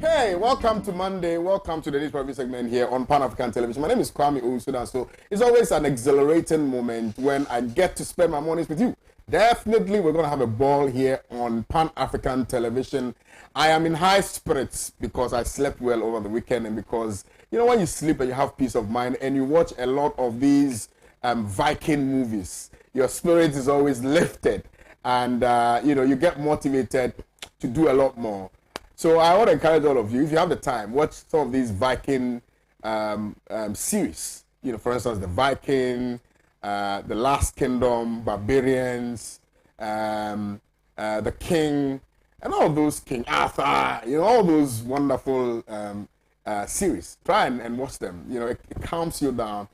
Hey, welcome to Monday. Welcome to the News Preview segment here on Pan African Television. My name is Kwame Owusu, Danso. It's always an exhilarating moment when I get to spend my mornings with you. Definitely, we're going to have a ball here on Pan African Television. I am in high spirits because I slept well over the weekend and because, you know, when you sleep and you have peace of mind and you watch a lot of these Viking movies, your spirit is always lifted and, you get motivated to do a lot more. So I want to encourage all of you, if you have the time, watch some of these Viking series. You know, for instance, the Viking, the Last Kingdom, Barbarians, the King, and all those King Arthur. You know, all those wonderful series. Try and watch them. You know, it calms you down.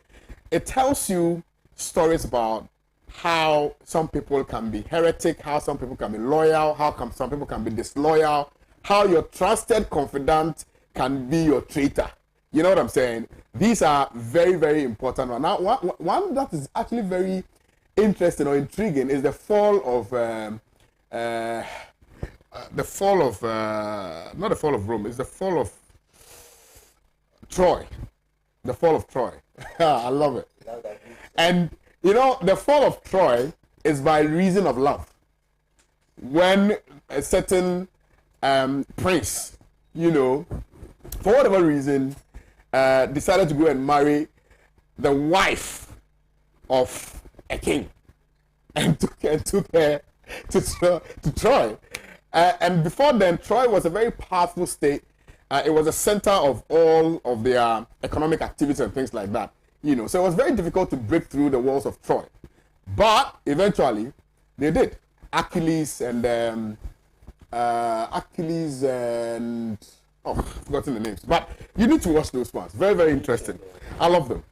It tells you stories about how some people can be heretic, how some people can be loyal, how some people can be disloyal, how your trusted confidant can be your traitor. You know what I'm saying? These are very, very important. Now, one that is actually very interesting or intriguing is the fall of not the fall of Rome. It's the fall of Troy. The fall of Troy. I love it. And you know, the fall of Troy is by reason of love. When a certain prince, you know, for whatever reason, decided to go and marry the wife of a king and took her to Troy. And before then, Troy was a very powerful state. It was a center of all of their economic activities and things like that. You know, so it was very difficult to break through the walls of Troy. But eventually, they did. Achilles and I've forgotten the names. But you need to watch those ones. Very, very interesting. I love them.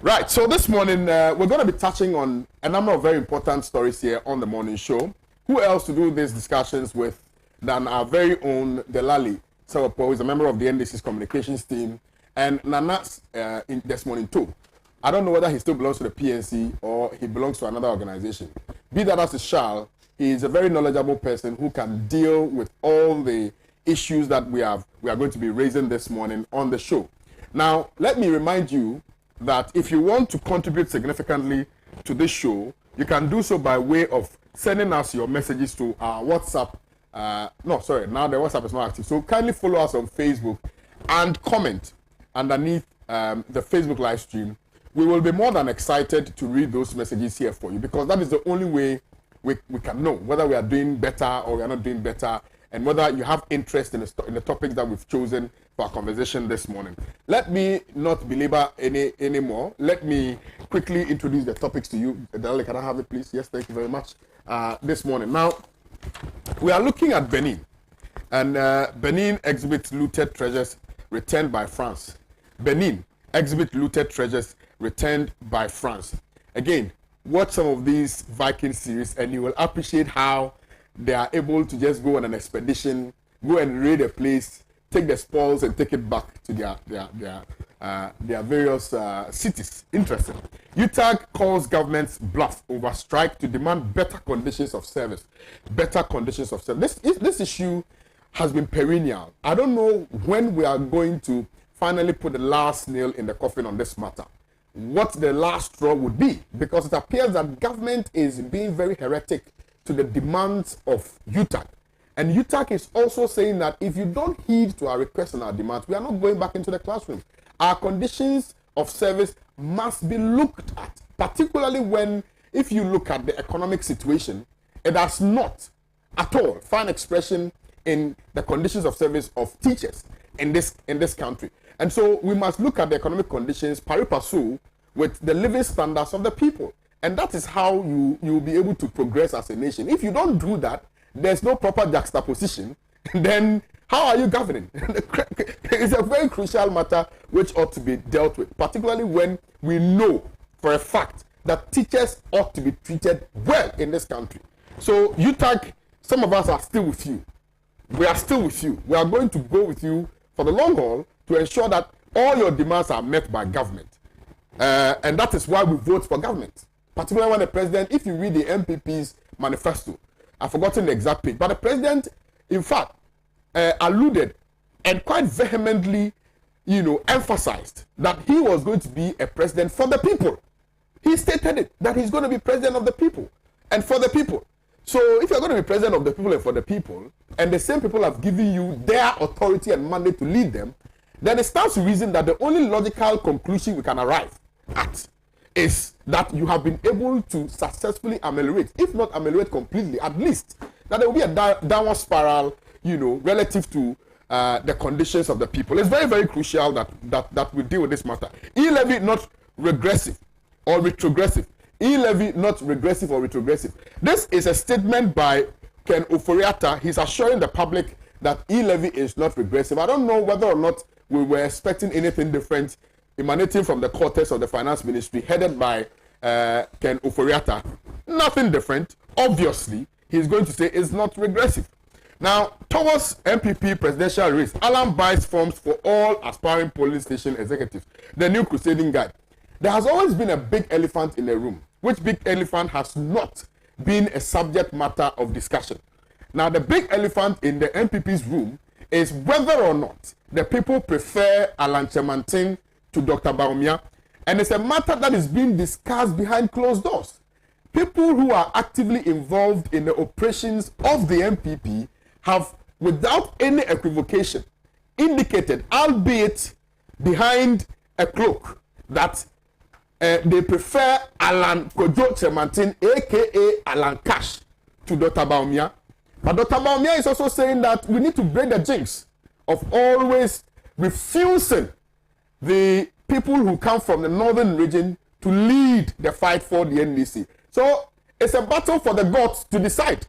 Right, so this morning, we're going to be touching on a number of very important stories here on the morning show. Who else to do these discussions with than our very own Delali Sawapo, who is a member of the NDC's communications team, and Nana's in this morning too. I don't know whether he still belongs to the PNC or he belongs to another organization. Be that as it shall, he is a very knowledgeable person who can deal with all the issues that we are going to be raising this morning on the show. Now, let me remind you that if you want to contribute significantly to this show, you can do so by way of sending us your messages to our WhatsApp. Now the WhatsApp is not active. So kindly follow us on Facebook and comment underneath the Facebook live stream. We will be more than excited to read those messages here for you because that is the only way we can know whether we are doing better or we are not doing better and whether you have interest in the topics that we've chosen for our conversation this morning. Let me not belabor anymore. Let me quickly introduce the topics to you. Darling, can I have it, please? Yes, thank you very much. This morning. Now, we are looking at Benin. And Benin exhibits looted treasures returned by France. Benin exhibit looted treasures returned by France. Again, watch some of these Viking series and you will appreciate how they are able to just go on an expedition, go and raid a place, take the spoils and take it back to their various cities. Interesting. UTAG calls government's bluff over strike to demand better conditions of service. Better conditions of service. This issue has been perennial. I don't know when we are going to finally put the last nail in the coffin on this matter. What the last straw would be, because it appears that government is being very heretic to the demands of UTAG. And UTAG is also saying that if you don't heed to our requests and our demands, we are not going back into the classroom. Our conditions of service must be looked at, particularly when, if you look at the economic situation, it does not at all find expression in the conditions of service of teachers in this country. And so we must look at the economic conditions pari passu with the living standards of the people. And that is how you will be able to progress as a nation. If you don't do that, there's no proper juxtaposition, then how are you governing? It's a very crucial matter which ought to be dealt with, particularly when we know for a fact that teachers ought to be treated well in this country. So UTAG, some of us are still with you. We are still with you. We are going to go with you for the long haul to ensure that all your demands are met by government. And that is why we vote for government. Particularly when the president, if you read the MPP's manifesto, I've forgotten the exact page, but the president, in fact, alluded and quite vehemently, emphasized that he was going to be a president for the people. He stated it, that he's going to be president of the people and for the people. So if you're going to be president of the people and for the people, and the same people have given you their authority and mandate to lead them, then it stands to reason that the only logical conclusion we can arrive at is that you have been able to successfully ameliorate, if not ameliorate completely, at least that there will be a downward spiral, relative to the conditions of the people. It's very, very crucial that we deal with this matter. E-levy not regressive or retrogressive. E-levy not regressive or retrogressive. This is a statement by Ken Oforiatta. He's assuring the public that e-levy is not regressive. I don't know whether or not we were expecting anything different emanating from the cortex of the finance ministry headed by Ken Oforiatta. Nothing different. Obviously, he's going to say it's not regressive. Now, towards MPP presidential race, Alan buys forms for all aspiring polling station executives. The new crusading guide. There has always been a big elephant in the room, which big elephant has not been a subject matter of discussion. Now, the big elephant in the MPP's room is whether or not the people prefer Alan Chemantin to Dr. Baumia, and it's a matter that is being discussed behind closed doors. People who are actively involved in the operations of the MPP have, without any equivocation, indicated, albeit behind a cloak, that they prefer Alan Kojo Chemantin, aka Alan Cash, to Dr. Baumia. But Dr. Baumia is also saying that we need to break the jinx of always refusing the people who come from the northern region to lead the fight for the NDC. So it's a battle for the gods to decide.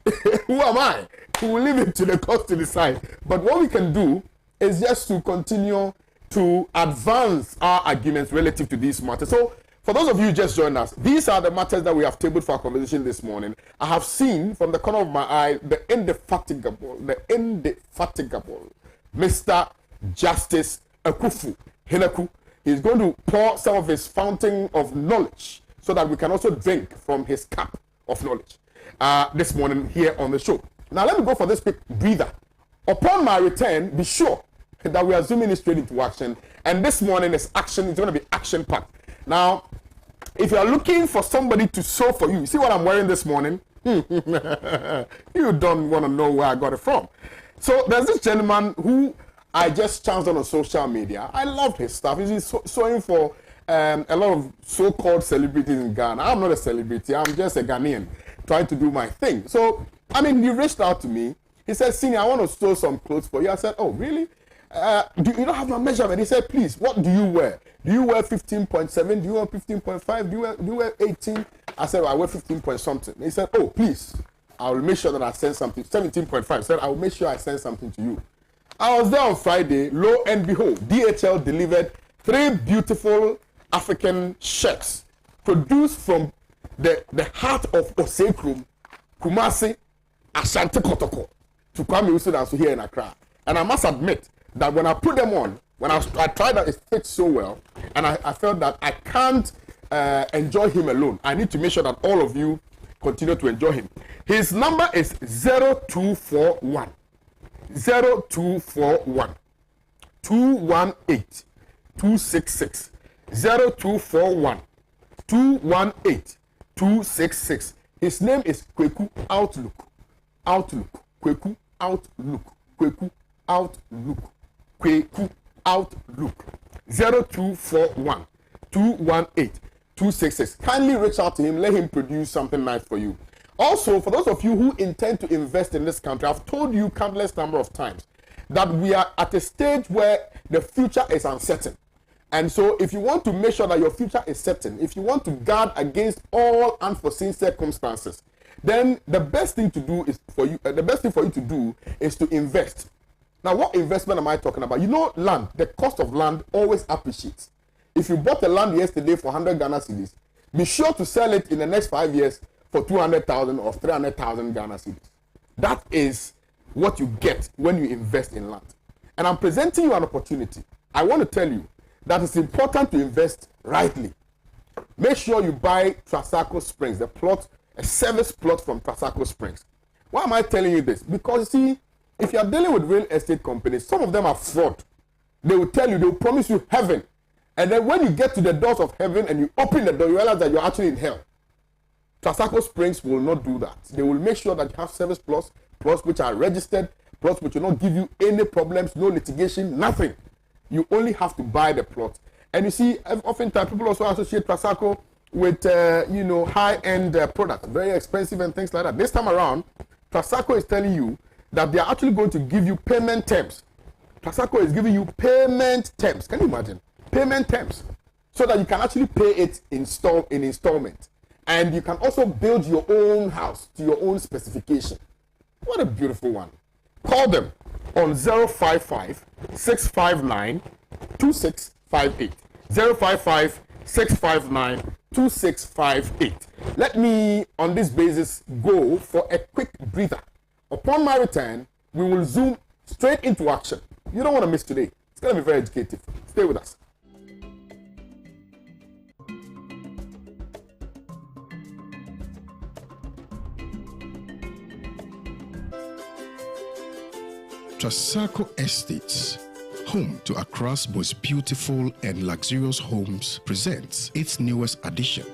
Who am I? We will leave it to the gods to decide. But what we can do is just to continue to advance our arguments relative to these matters. So for those of you who just joined us, these are the matters that we have tabled for our conversation this morning. I have seen from the corner of my eye the indefatigable Mr. Justice Akufu Hineku. He's going to pour some of his fountain of knowledge so that we can also drink from his cup of knowledge this morning here on the show. Now let me go for this quick breather. Upon my return, be sure that we are zooming straight into action. And this morning is action. It's going to be action-packed. Now, if you are looking for somebody to sew for you, see what I'm wearing this morning? You don't want to know where I got it from. So there's this gentleman who I just chanced on social media. I love his stuff. He's sewing for a lot of so-called celebrities in Ghana. I'm not a celebrity. I'm just a Ghanaian trying to do my thing. So, he reached out to me. He said, Senior, I want to sew some clothes for you. I said, oh, really? Do you don't have my measurement? He said, please, what do you wear? Do you wear 15.7? Do you wear 15.5? Do you wear 18? I said, well, I wear 15 point something. He said, oh, please, I will make sure that I send something. 17.5. He said, I will make sure I send something to you. I was there on Friday. Lo and behold, DHL delivered 3 beautiful African shirts produced from the heart of Osekrum, Kumasi, Ashanti Kotoko, to Kwame Owusu Danso here in Accra. And I must admit that when I put them on, when I tried that, it fits so well, and I felt that I can't enjoy him alone. I need to make sure that all of you continue to enjoy him. His number is 0241 0241 218 266 0241 218 266. His name is Kweku Outlook. Kweku Outlook. Kweku Outlook. Kweku Outlook. 0241 218 266. Kindly reach out to him. Let him produce something nice for you. Also, for those of you who intend to invest in this country, I've told you countless number of times that we are at a stage where the future is uncertain. And so if you want to make sure that your future is certain, if you want to guard against all unforeseen circumstances, then the best thing to do is for you to do is to invest. Now, what investment am I talking about? You know, land, the cost of land always appreciates. If you bought the land yesterday for 100 Ghana cedis, be sure to sell it in the next 5 years for 200,000 or 300,000 Ghana cedis. That is what you get when you invest in land. And I'm presenting you an opportunity. I want to tell you that it's important to invest rightly. Make sure you buy Trasaco Springs, a service plot from Trasaco Springs. Why am I telling you this? Because you see, if you are dealing with real estate companies, some of them are fraud. They will tell you, they will promise you heaven. And then when you get to the doors of heaven and you open the door, you realize that you're actually in hell. Trasaco Springs will not do that. They will make sure that you have service plots which are registered, plots which will not give you any problems, no litigation, nothing. You only have to buy the plot. And you see, oftentimes people also associate Trasaco with, high-end products, very expensive and things like that. This time around, Trasaco is telling you that they are actually going to give you payment terms. Trasaco is giving you payment terms. Can you imagine? Payment terms. So that you can actually pay it in installment. And you can also build your own house to your own specification. What a beautiful one. Call them on 055-659-2658. 055-659-2658. Let me, on this basis, go for a quick breather. Upon my return, we will zoom straight into action. You don't want to miss today. It's going to be very educative. Stay with us. Trasaco Estates, home to Accra's most beautiful and luxurious homes, presents its newest addition,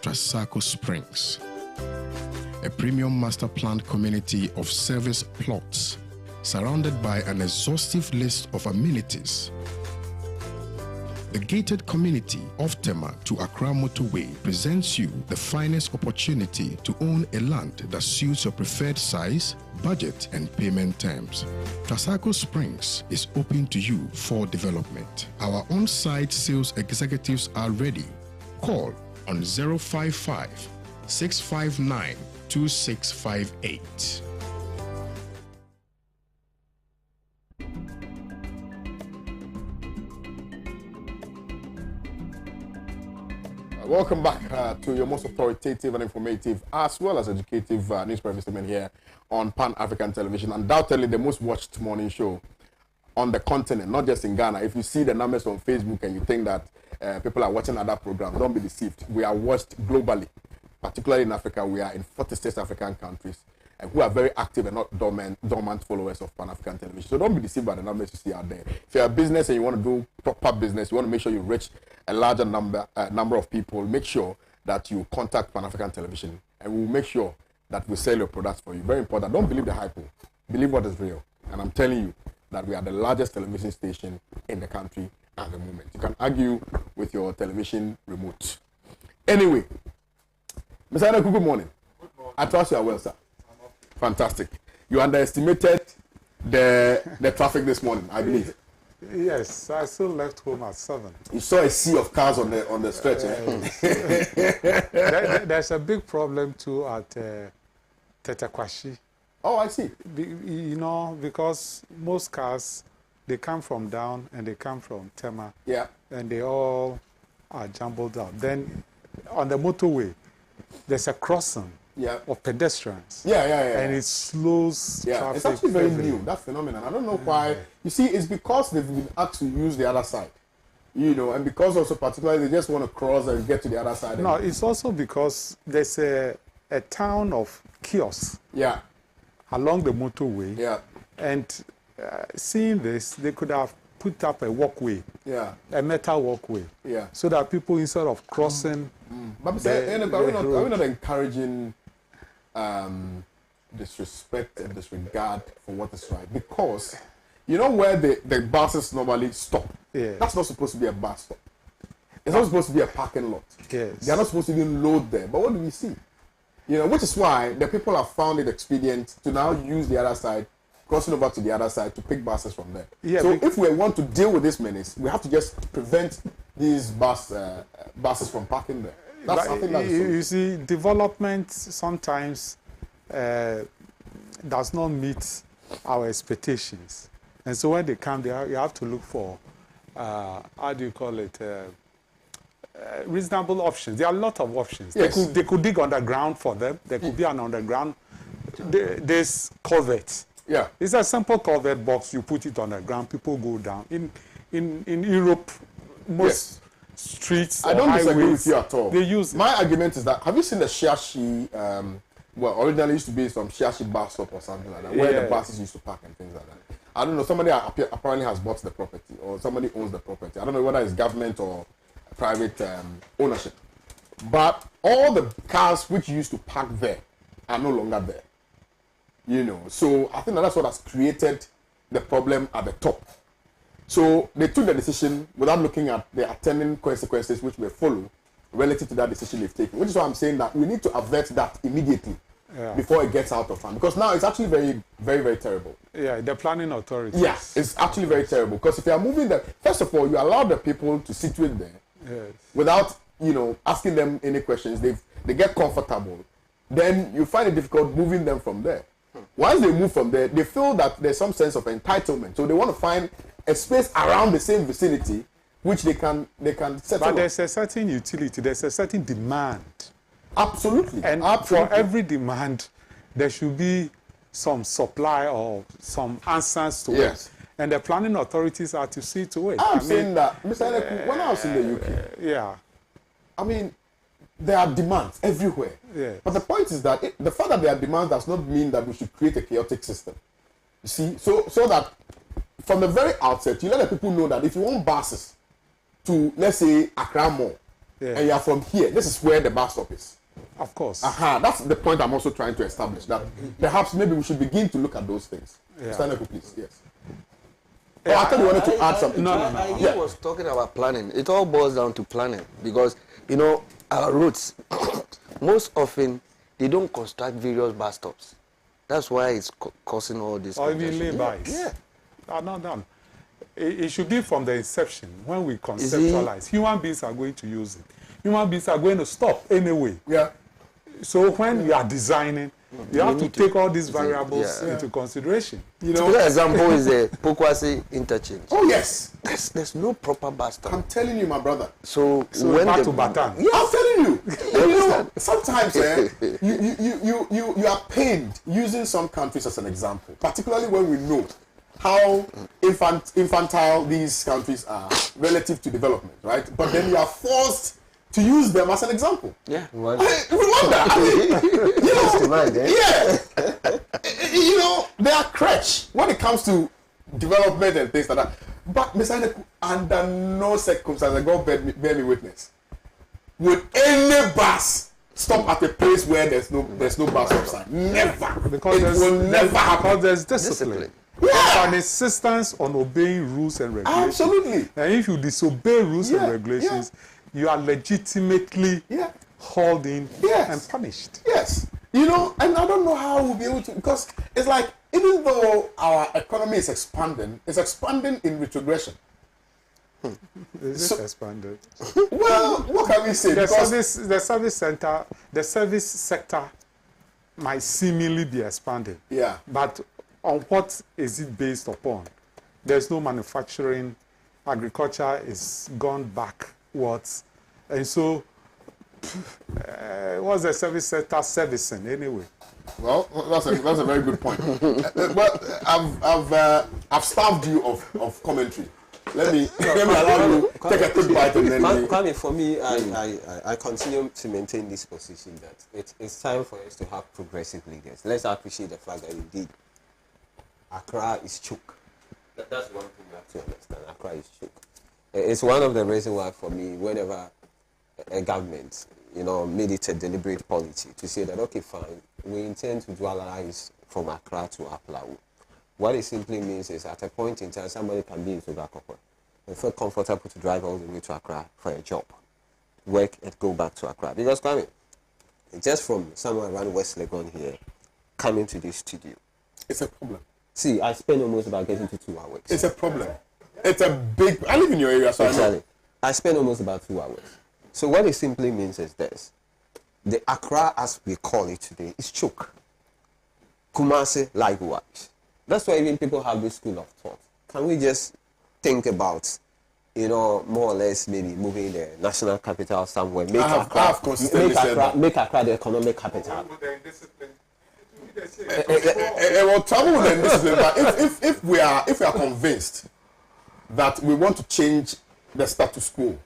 Trasaco Springs, a premium master planned community of service plots surrounded by an exhaustive list of amenities. The gated community of Tema to Accra Motorway presents you the finest opportunity to own a land that suits your preferred size, budget, and payment terms. Trasaco Springs is open to you for development. Our on-site sales executives are ready. Call on 055-659-2658. Welcome back to your most authoritative and informative as well as educative news breakfast segment here on Pan-African Television. Undoubtedly the most watched morning show on the continent, not just in Ghana. If you see the numbers on Facebook and you think that people are watching other programs, don't be deceived. We are watched globally, particularly in Africa. We are in 46 African countries who are very active and not dormant followers of Pan-African Television. So don't be deceived by the numbers you see out there. If you're a business and you want to do proper business, you want to make sure you reach a larger number of people, make sure that you contact Pan-African Television and we'll make sure that we sell your products for you. Very important. Don't believe the hype. Believe what is real. And I'm telling you that we are the largest television station in the country at the moment. You can argue with your television remote. Anyway, Mr. Anaku, good morning. Good morning. I trust you are well, sir. Fantastic. You underestimated the traffic this morning, I believe. Yes, I still left home at 7. You saw a sea of cars on the stretch. There's a big problem too at Tetakwashi. Oh, I see. Because most cars, they come from down and they come from Tema. Yeah. And they all are jumbled up. Then on the motorway, there's a crossing. Yeah. Of pedestrians. Yeah. And it slows traffic. It's actually very new, that phenomenon. I don't know why. You see, it's because they've been asked to use the other side. And because also particularly they just want to cross and get to the other side. No, it's also because there's a town of kiosks. Yeah. Along the motorway. Yeah. And seeing this, they could have put up a walkway. Yeah. A metal walkway. Yeah. So that people, instead of crossing. But are we not encouraging disrespect and disregard for what is right? Because where the buses normally stop, that's not supposed to be a bus stop. It's not supposed to be a parking lot. Yes. They are not supposed to even load there. But what do we see? Which is why the people have found it expedient to now use the other side, crossing over to the other side to pick buses from there. Yeah, so if we want to deal with this menace, we have to just prevent these buses from parking there. You see, development sometimes does not meet our expectations. And so when they come there, you have to look for, how do you call it, reasonable options. There are a lot of options. Yes. They could dig underground for them. There could be an underground. There's culvert. Yeah. It's a simple culvert box. You put it on the ground, people go down. In Europe, most streets I don't highways, disagree with you at all. They use my argument is that, have you seen the Shiashi well, originally used to be some Shiashi bus stop or something like that, where the buses used to park and things like that. I don't know, somebody apparently has bought the property, or somebody owns the property. I don't know whether it's government or private ownership. But all the cars which used to park there are no longer there. You know, so I think that's what has created the problem at the top. So they took the decision without looking at the attending consequences which may follow relative to that decision they've taken, which is why I'm saying that we need to avert that immediately before it gets out of hand, because now it's actually very, very, very terrible. Yeah, the planning authority. Yes, it's actually very terrible, because if you are moving them, first of all, you allow the people to situate there without, you know, asking them any questions. They get comfortable. Then you find it difficult moving them from there. Once they move from there, they feel that there's some sense of entitlement, so they want to find a space around the same vicinity which they can settle. But there's a certain utility, there's a certain demand. Absolutely. And for every demand, there should be some supply or some answers to it. And the planning authorities are to see to it. I'm saying that, Mr. Eleku, when I was in the UK, I mean, there are demands everywhere. But the point is that the fact that there are demands does not mean that we should create a chaotic system. You see, so that from the very outset, you let the people know that if you want buses to, let's say, Accra Mall, and you are from here, this is where the bus stop is. Of course. That's the point I'm also trying to establish, that perhaps maybe we should begin to look at those things. Stand up, please. Yes. I thought you wanted to add something. No. He was talking about planning. It all boils down to planning, because, you know, our routes, most often, they don't construct various bus stops. That's why it's causing all this. Or even laybys. No. It should be from the inception, when we conceptualize. Human beings are going to use it. Human beings are going to stop anyway. So when you are designing, you have to take all these variables into consideration. You know, the example is the Pokwasi interchange. Oh yes, there's no proper bus stop. I'm telling you, my brother. So when back to Batam. I'm telling you. You know, sometimes you are pained using some countries as an example, particularly when we know how infantile these countries are relative to development, right? But then you are forced to use them as an example. Rwanda. You know, they are crutch when it comes to development and things like that. But Mr. Eleku, under no circumstances, God bear me witness, would any bus stop at a place where there's no bus stop sign? Never. Because it will never happen. Because there's discipline. There's an insistence on obeying rules and regulations. Absolutely. And if you disobey rules and regulations, you are legitimately hauled in and punished. Yes. You know, and I don't know how we'll be able to, because it's like, even though our economy is expanding, it's expanding in retrogression. Is it expanded? Well, what can we say? The service sector might seemingly be expanding. But on what is it based upon? There's no manufacturing. Agriculture is gone backwards. And so, what's the service sector servicing anyway? Well, that's a very good point. Well, I've starved you of commentary. Let me allow you take a quick bite and then. Kwame, for me, I continue to maintain this position that it's time for us to have progressive leaders. Let's appreciate the fact that indeed Accra is choke. That's one thing you have to understand. Accra is choke. It's one of the reasons why, for me, whenever a government, you know, made it a deliberate policy to say that, okay, fine, we intend to dualize from Accra to Aplawu. What it simply means is, at a point in time, somebody can be in Sugakokwe and feel comfortable to drive all the way to Accra for a job, work and go back to Accra. Because, Kwame, just from somewhere around West Legon here, coming to this studio, it's a problem. See, I spend almost about getting to 2 hours. It's a problem. It's a big. I live in your area, so exactly. I spend almost about 2 hours. So what it simply means is this: the Accra, as we call it today, is choke. Kumasi likewise. That's why even people have this school of thought. Can we just think about, you know, more or less maybe moving the national capital somewhere, make Accra the economic capital? Well, trouble with them discipline. But if we are convinced that we want to change the status quo,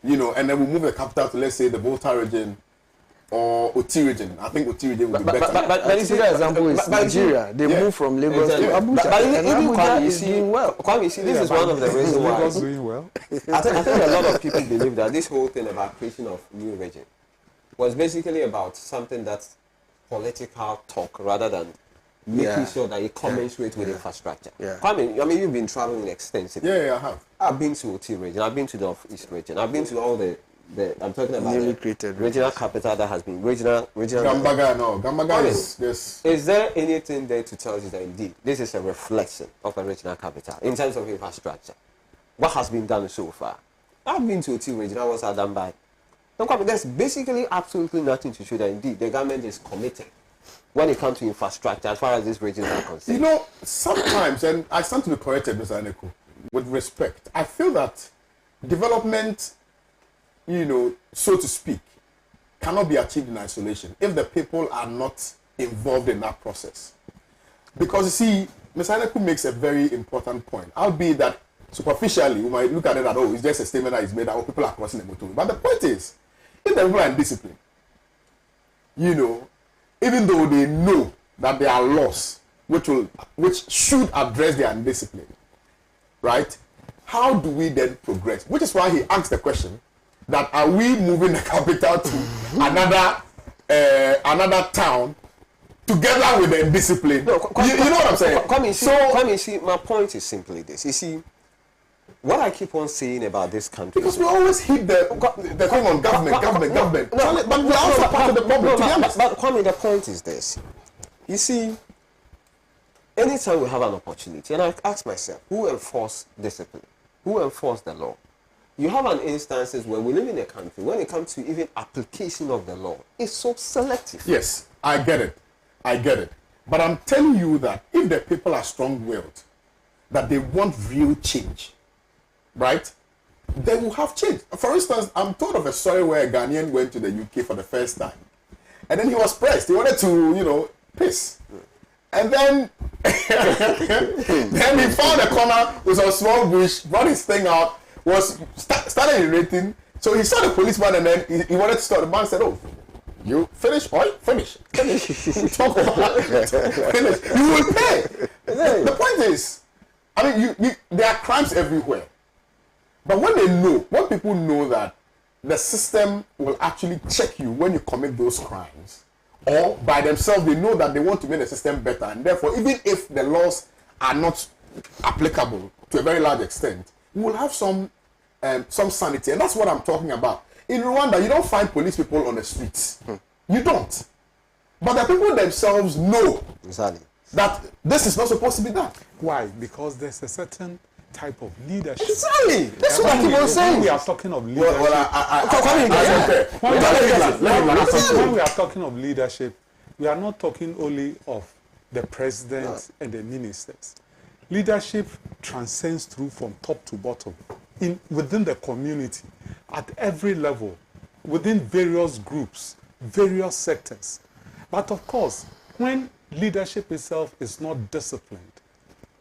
you know, and then we move the capital to, let's say, the Volta region or Oti region. I think Oti region would be better. But a typical example is Nigeria. They move from Lagos to Abuja. But And even Abuja Kwame, is doing well. Kwame, see, this is one of the reasons why. Lagos doing well. I think a lot of people believe that this whole thing about creation of new region was basically about something that's political talk rather than making sure that it commensurate with infrastructure. Yeah. Kwame, I mean, you've been traveling extensively. Yeah, I have. I've been to Oti region. I've been to the North-East region. I've been to all the I'm talking about Newly the created regional capital that has been regional. Gambaga, no. Gambaga is this. Is there anything there to tell you that indeed this is a reflection of a regional capital in terms of infrastructure? What has been done so far? I've been to Oti region. I was at Dambai. There's basically absolutely nothing to show that indeed the government is committed when it comes to infrastructure as far as these regions are concerned. You know, sometimes, and I stand to be corrected, Mr. Aneko, with respect, I feel that development, you know, so to speak, cannot be achieved in isolation if the people are not involved in that process. Because you see, Mr. Aneko makes a very important point, albeit that superficially we might look at it that, oh, it's just a statement that is made that, oh, people are crossing the motorway. But the point is, if the people are in discipline, you know, even though they know that there are laws which should address their indiscipline, right? How do we then progress? Which is why he asked the question that are we moving the capital to another town together with the indiscipline? No, you know what I'm saying? Kwame, see, my point is simply this. You see, what I keep on saying about this country, because we always hit the thing on government. But we're also part of the problem. But Kwame, the point is this. You see, anytime we have an opportunity, and I ask myself, who enforce discipline? Who enforce the law? You have an instances where we live in a country, when it comes to even application of the law, it's so selective. Yes, I get it. But I'm telling you that if the people are strong-willed, that they want real change, right? They will have change. For instance, I'm told of a story where a Ghanaian went to the UK for the first time. And then he was pressed. He wanted to, you know, piss. And then, then he found a corner with a small bush, brought his thing out, started urinating. So he saw the policeman and then he wanted to stop. The man said, oh, you finish, boy? Finish. Talk about it. Finish. You will pay. The point is, I mean, there are crimes everywhere. But when people know that the system will actually check you when you commit those crimes, or by themselves they know that they want to make the system better, and therefore even if the laws are not applicable to a very large extent, we will have some sanity, and that's what I'm talking about. In Rwanda, you don't find police people on the streets. You don't. But the people themselves know that this is not supposed to be done. Why? Because there's a certain type of leadership. Exactly. That's what I keep on saying. When we are talking of leadership, when we are talking of leadership, we are not talking only of the president and the ministers. Leadership transcends through from top to bottom, within the community, at every level, within various groups, various sectors. But of course, when leadership itself is not disciplined,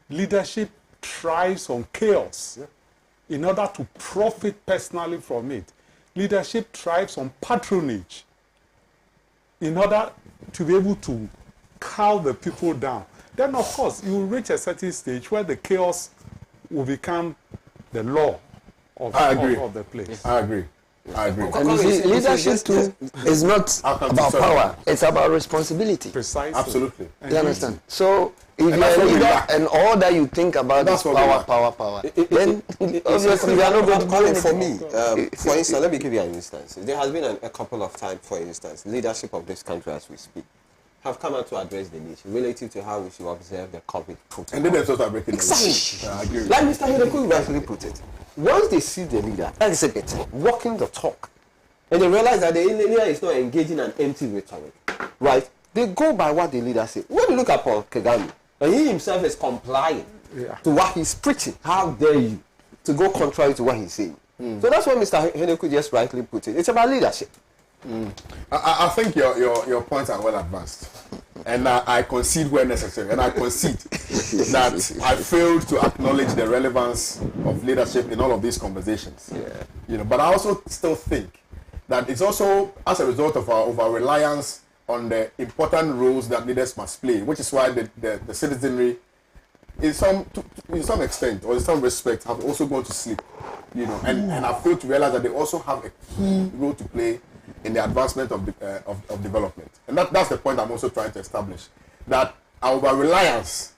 leadership thrives on chaos in order to profit personally from it. Leadership thrives on patronage in order to be able to cow the people down. Then, of course, you will reach a certain stage where the chaos will become the law of the place. I agree. And you see, leadership too is not about power, it's about responsibility. Precisely. Absolutely. You understand? So, if you're a leader and all that you think about is power, then obviously you are not going to do anything. For me, for instance, let me give you an instance. There has been a couple of times, for instance, leadership of this country as we speak have come out to address the nation relative to how we should observe the COVID protocol. And then themselves are breaking exactly. I agree. Like Mr. Hideku rightly put it. Once they see the leader, exhibit, walking the talk, and they realize that the leader is not engaging an empty rhetoric, right? They go by what the leader says. When you look at Paul Kagame, and he himself is complying to what he's preaching, how dare you to go contrary to what he's saying? So that's what Mr. Hideku just rightly put it. It's about leadership. I think your points are well advanced, and I concede where necessary, and I concede that I failed to acknowledge the relevance of leadership in all of these conversations. You know, but I also still think that it's also as a result of our reliance on the important roles that leaders must play, which is why the citizenry, in some extent or in some respect, have also gone to sleep, you know, and have failed to realize that they also have a key role to play in the advancement of development. And that's the point I'm also trying to establish, that our reliance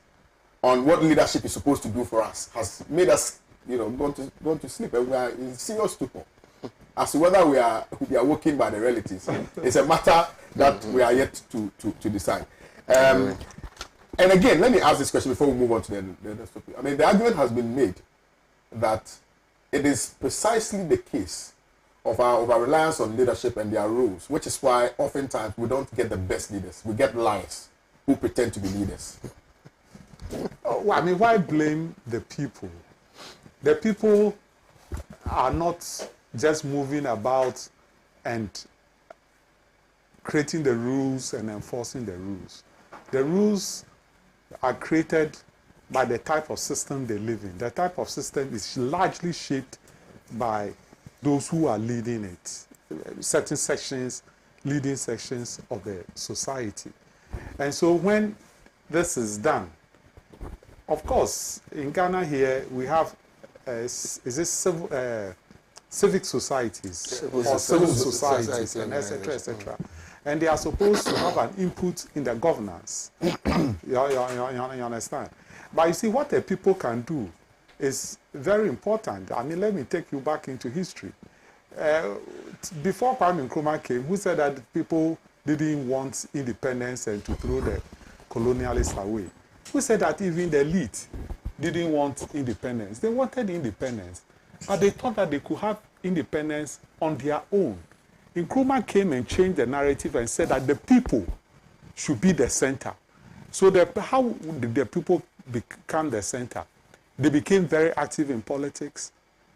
on what leadership is supposed to do for us has made us, you know, gone to sleep, and we are in serious stupor. As to whether we are woken by the realities, it's a matter that we are yet to decide. And again, let me ask this question before we move on to the next topic. I mean, the argument has been made that it is precisely the case of our reliance on leadership and their rules, which is why oftentimes we don't get the best leaders. We get liars who pretend to be leaders. Well, I mean, why blame the people? The people are not just moving about and creating the rules and enforcing the rules. The rules are created by the type of system they live in. The type of system is largely shaped by those who are leading it, certain sections, leading sections of the society. And so when this is done, of course, in Ghana here, we have, civic societies, or civil societies, and etc., etc. And they are supposed to have an input in the governance. you understand? But you see, what the people can do is very important. I mean, let me take you back into history. Before Kwame Nkrumah came, who said that people didn't want independence and to throw the colonialists away? Who said that even the elite didn't want independence? They wanted independence, but they thought that they could have independence on their own. Nkrumah came and changed the narrative and said that the people should be the center. So how did the people become the center? They became very active in politics.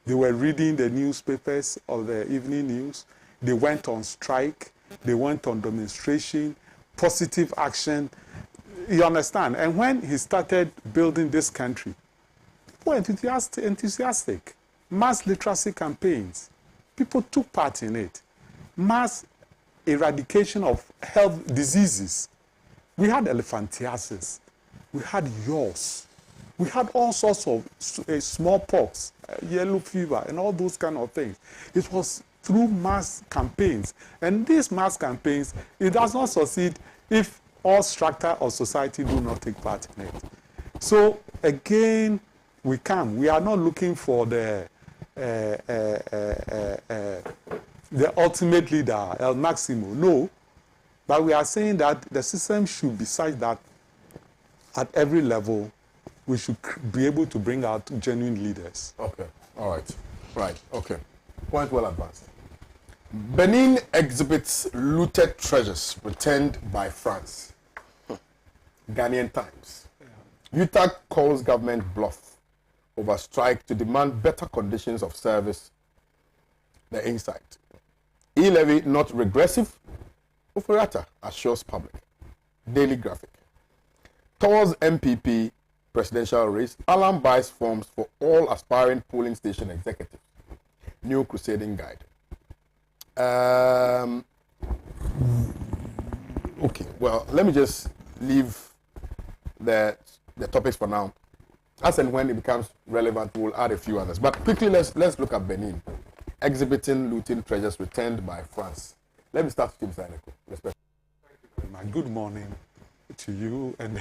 They were reading the newspapers or the evening news. They went on strike. They went on demonstration, positive action. You understand? And when he started building this country, people were enthusiastic. Mass literacy campaigns. People took part in it. Mass eradication of health diseases. We had elephantiasis. We had yaws. We had all sorts of smallpox, yellow fever, and all those kind of things. It was through mass campaigns. And these mass campaigns, it does not succeed if all strata of society do not take part in it. So again, we are not looking for the ultimate leader, El Maximo, no. But we are saying that the system should be such that at every level, we should be able to bring out genuine leaders. Okay, all right. Right, okay. Point well advanced. Benin exhibits looted treasures returned by France. Ghanaian Times. UTAG calls government bluff over strike to demand better conditions of service. The insight. E-levy not regressive. Offerata assures public. Daily Graphic. Towards MPP presidential race, Alan buys forms for all aspiring polling station executives. New Crusading Guide. Okay, well, let me just leave the topics for now. As and when it becomes relevant, we'll add a few others. But quickly, let's look at Benin, exhibiting looting treasures returned by France. Let me start with Tim Sineko. Good morning to you and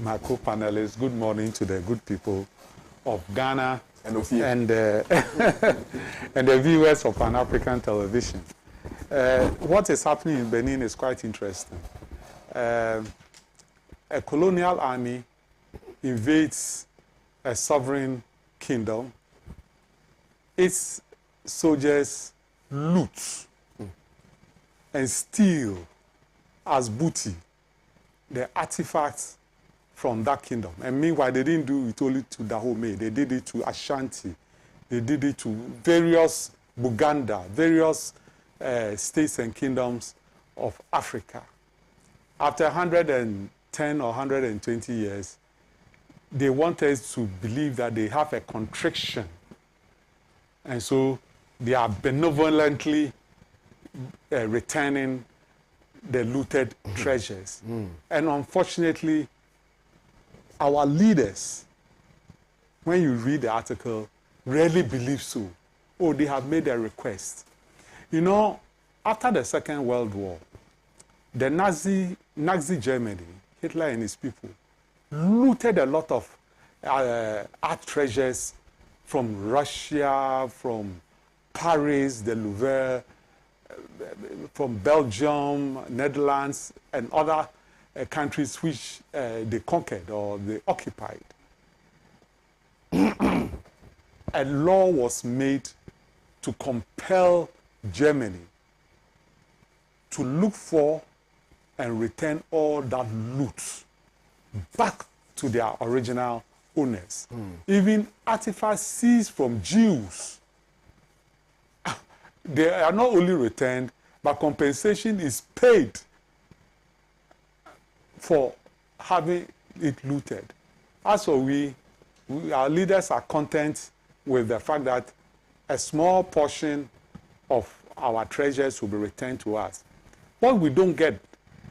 my co-panelists. Good morning to the good people of Ghana and the viewers of Pan-African television. What is happening in Benin is quite interesting. A colonial army invades a sovereign kingdom. Its soldiers loot and steal as booty the artifacts from that kingdom. And meanwhile, they didn't do it only to Dahomey. They did it to Ashanti. They did it to various Buganda, various states and kingdoms of Africa. After 110 or 120 years, they want us to believe that they have a contrition. And so they are benevolently returning the looted treasures. And unfortunately, our leaders, when you read the article, rarely believe so. Oh, they have made a request. You know, after the Second World War, the Nazi Germany, Hitler and his people, looted a lot of art treasures from Russia, from Paris, the Louvre, from Belgium, Netherlands, and other countries which they conquered or they occupied. A law was made to compel Germany to look for and return all that loot back to their original owners. Even artifacts seized from Jews, they are not only returned, but compensation is paid for having it looted. As for our leaders are content with the fact that a small portion of our treasures will be returned to us. What we don't get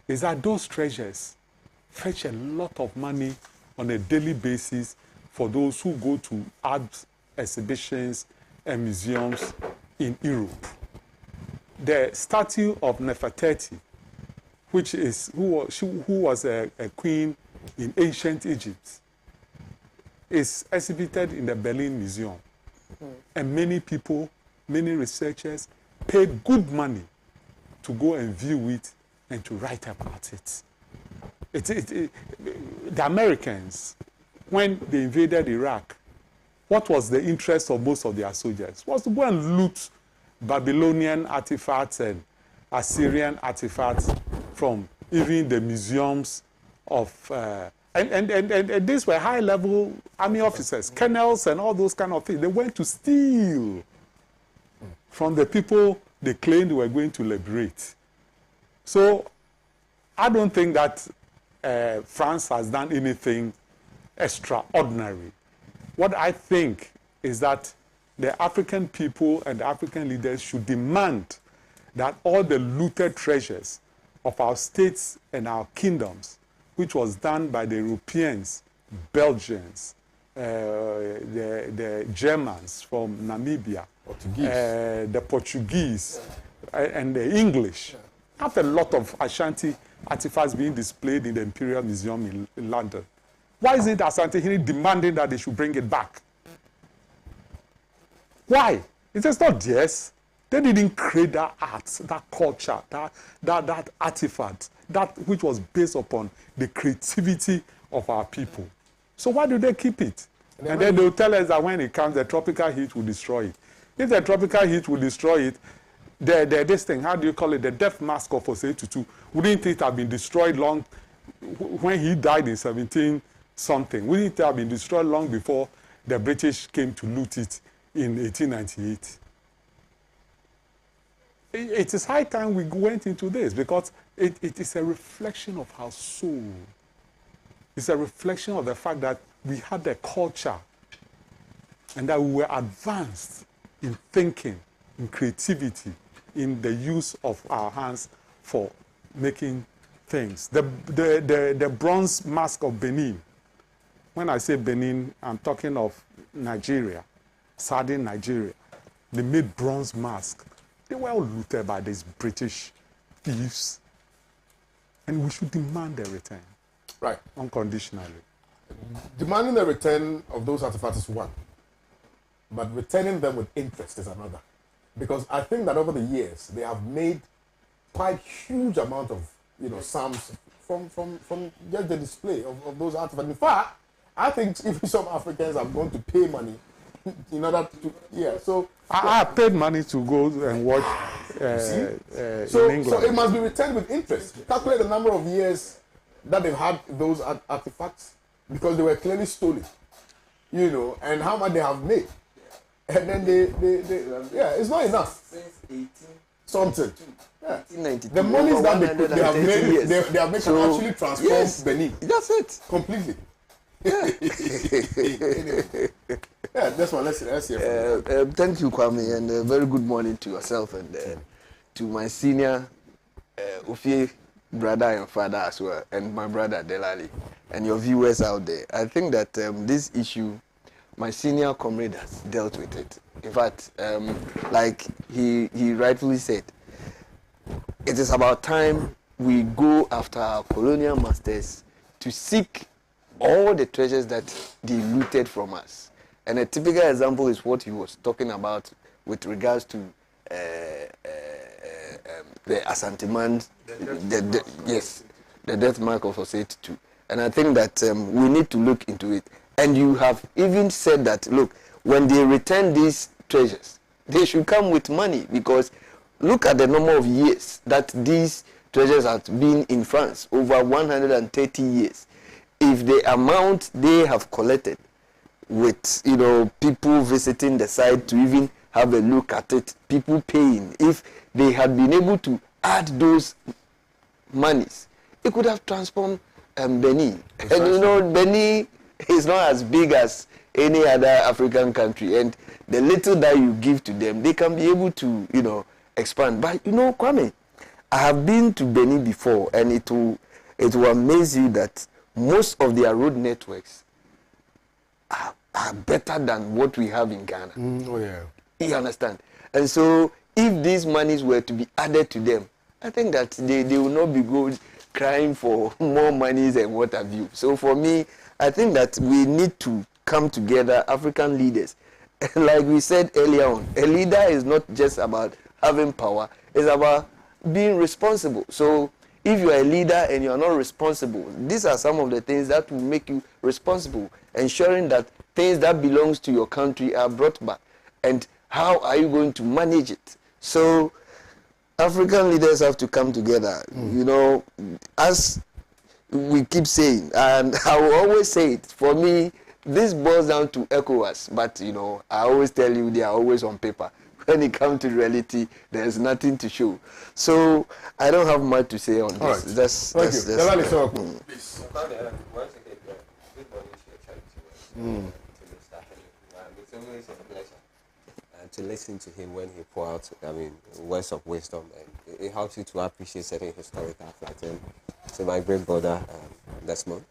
is that those treasures fetch a lot of money on a daily basis for those who go to art exhibitions and museums in Europe. The statue of Nefertiti, who was a queen in ancient Egypt, is exhibited in the Berlin Museum. And many people, many researchers paid good money to go and view it and to write about it. The Americans, when they invaded Iraq, what was the interest of most of their soldiers? Was to go and loot Babylonian artifacts and Assyrian artifacts from even the museums of and these were high-level army officers, colonels and all those kind of things. They went to steal from the people they claimed they were going to liberate. So I don't think that France has done anything extraordinary. What I think is that the African people and the African leaders should demand that all the looted treasures of our states and our kingdoms, which was done by the Europeans, Belgians, the Germans from Namibia, the Portuguese, and the English. Have a lot of Ashanti artifacts being displayed in the Imperial Museum in London. Why isn't Asante Hiri demanding that they should bring it back? Why? It is not theirs. They didn't create that art, that culture, that artifact, that which was based upon the creativity of our people. So why do they keep it? And then they'll tell us that when it comes, the tropical heat will destroy it. If the tropical heat will destroy it, this thing, how do you call it, the death mask of Osei Tutu, wouldn't it have been destroyed long, when he died in 17-something, wouldn't it have been destroyed long before the British came to loot it in 1898? It is high time we went into this, because it is a reflection of our soul. It's a reflection of the fact that we had a culture and that we were advanced in thinking, in creativity, in the use of our hands for making things. The bronze mask of Benin. When I say Benin, I'm talking of Nigeria, southern Nigeria. They made bronze masks. They were all looted by these British thieves. And we should demand their return. Right. Unconditionally. Demanding the return of those artifacts is one. But returning them with interest is another. Because I think that over the years, they have made quite huge amount of, sums from just the display of those artifacts. In fact, I think even some Africans are going to pay money in order to, so... I paid money to go and watch in England. So it must be returned with interest. Calculate the number of years that they've had those artifacts, because they were clearly stolen, and how much they have made. And then they it's not enough. Since 18 something. Yeah. 1892. The monies that they have made, they have made can actually transform Benin. That's it. Completely. Yeah. Yeah, that's one. Let's hear from you. Thank you, Kwame, and very good morning to yourself and to my senior Ofie brother and father as well, and my brother Delali, and your viewers out there. I think that this issue, my senior comrade has dealt with it. In fact, like he rightfully said, it is about time we go after our colonial masters to seek all the treasures that they looted from us. And a typical example is what he was talking about with regards to the Asanteman, the death mark of Osage II. And I think that we need to look into it. And you have even said that, look, when they return these treasures, they should come with money, because look at the number of years that these treasures have been in France, over 130 years. If the amount they have collected with, people visiting the site to even have a look at it, people paying, if they had been able to add those monies, it could have transformed Benin. And Benin is not as big as any other African country, and the little that you give to them, they can be able to, expand. But Kwame, I have been to Benin before, and it will amaze you that most of their road networks are better than what we have in Ghana. Oh yeah. You understand? And so, if these monies were to be added to them, I think that they will not be crying for more monies and what have you. So for me, I think that we need to come together, African leaders. Like we said earlier on, a leader is not just about having power, it's about being responsible. So if you are a leader and you are not responsible, these are some of the things that will make you responsible, ensuring that things that belongs to your country are brought back. And how are you going to manage it? So African leaders have to come together, as we keep saying, and I will always say it. For me, this boils down to ECOWAS, but I always tell you they are always on paper. When it comes to reality, there's nothing to show. So I don't have much to say on All this. Right. Thank you. Please. It's always a pleasure to listen to him when he pour out, words of wisdom, and it helps you to appreciate certain historical facts. And so my great brother, Desmond,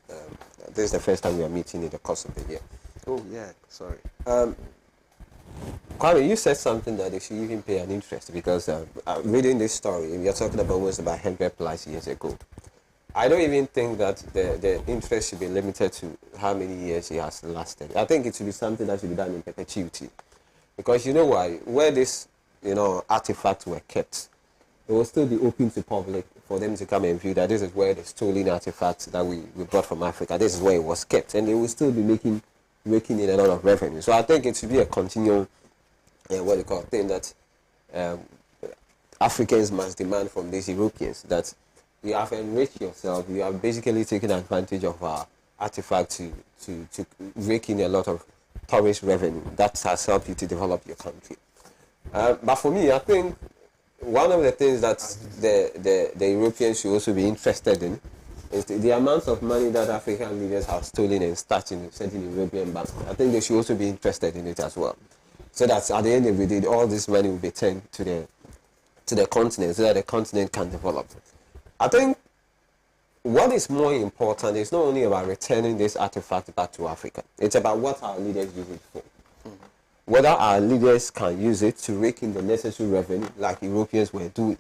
this is the first time we are meeting in the course of the year. Oh yeah, sorry. Kwame, you said something that they should even pay an interest, because reading this story, we are talking about was about 100 plus years ago. I don't even think that the interest should be limited to how many years he has lasted. I think it should be something that should be done in perpetuity. Because you know why? Where this, artifacts were kept, it will still be open to public for them to come and view that this is where the stolen artifacts that we brought from Africa, this is where it was kept. And they will still be raking in a lot of revenue. So I think it should be a continual, thing that Africans must demand from these Europeans, that you have enriched yourself, you have basically taken advantage of our artifact to rake in a lot of tourist revenue. That has helped you to develop your country. But for me, I think one of the things that the Europeans should also be interested in is the amount of money that African leaders have stolen and stashed in certain European banks. I think they should also be interested in it as well. So that at the end of the day, all this money will be turned to the continent, so that the continent can develop. I think what is more important is not only about returning this artifact back to Africa. It's about what our leaders use it for. Whether our leaders can use it to rake in the necessary revenue like Europeans were doing.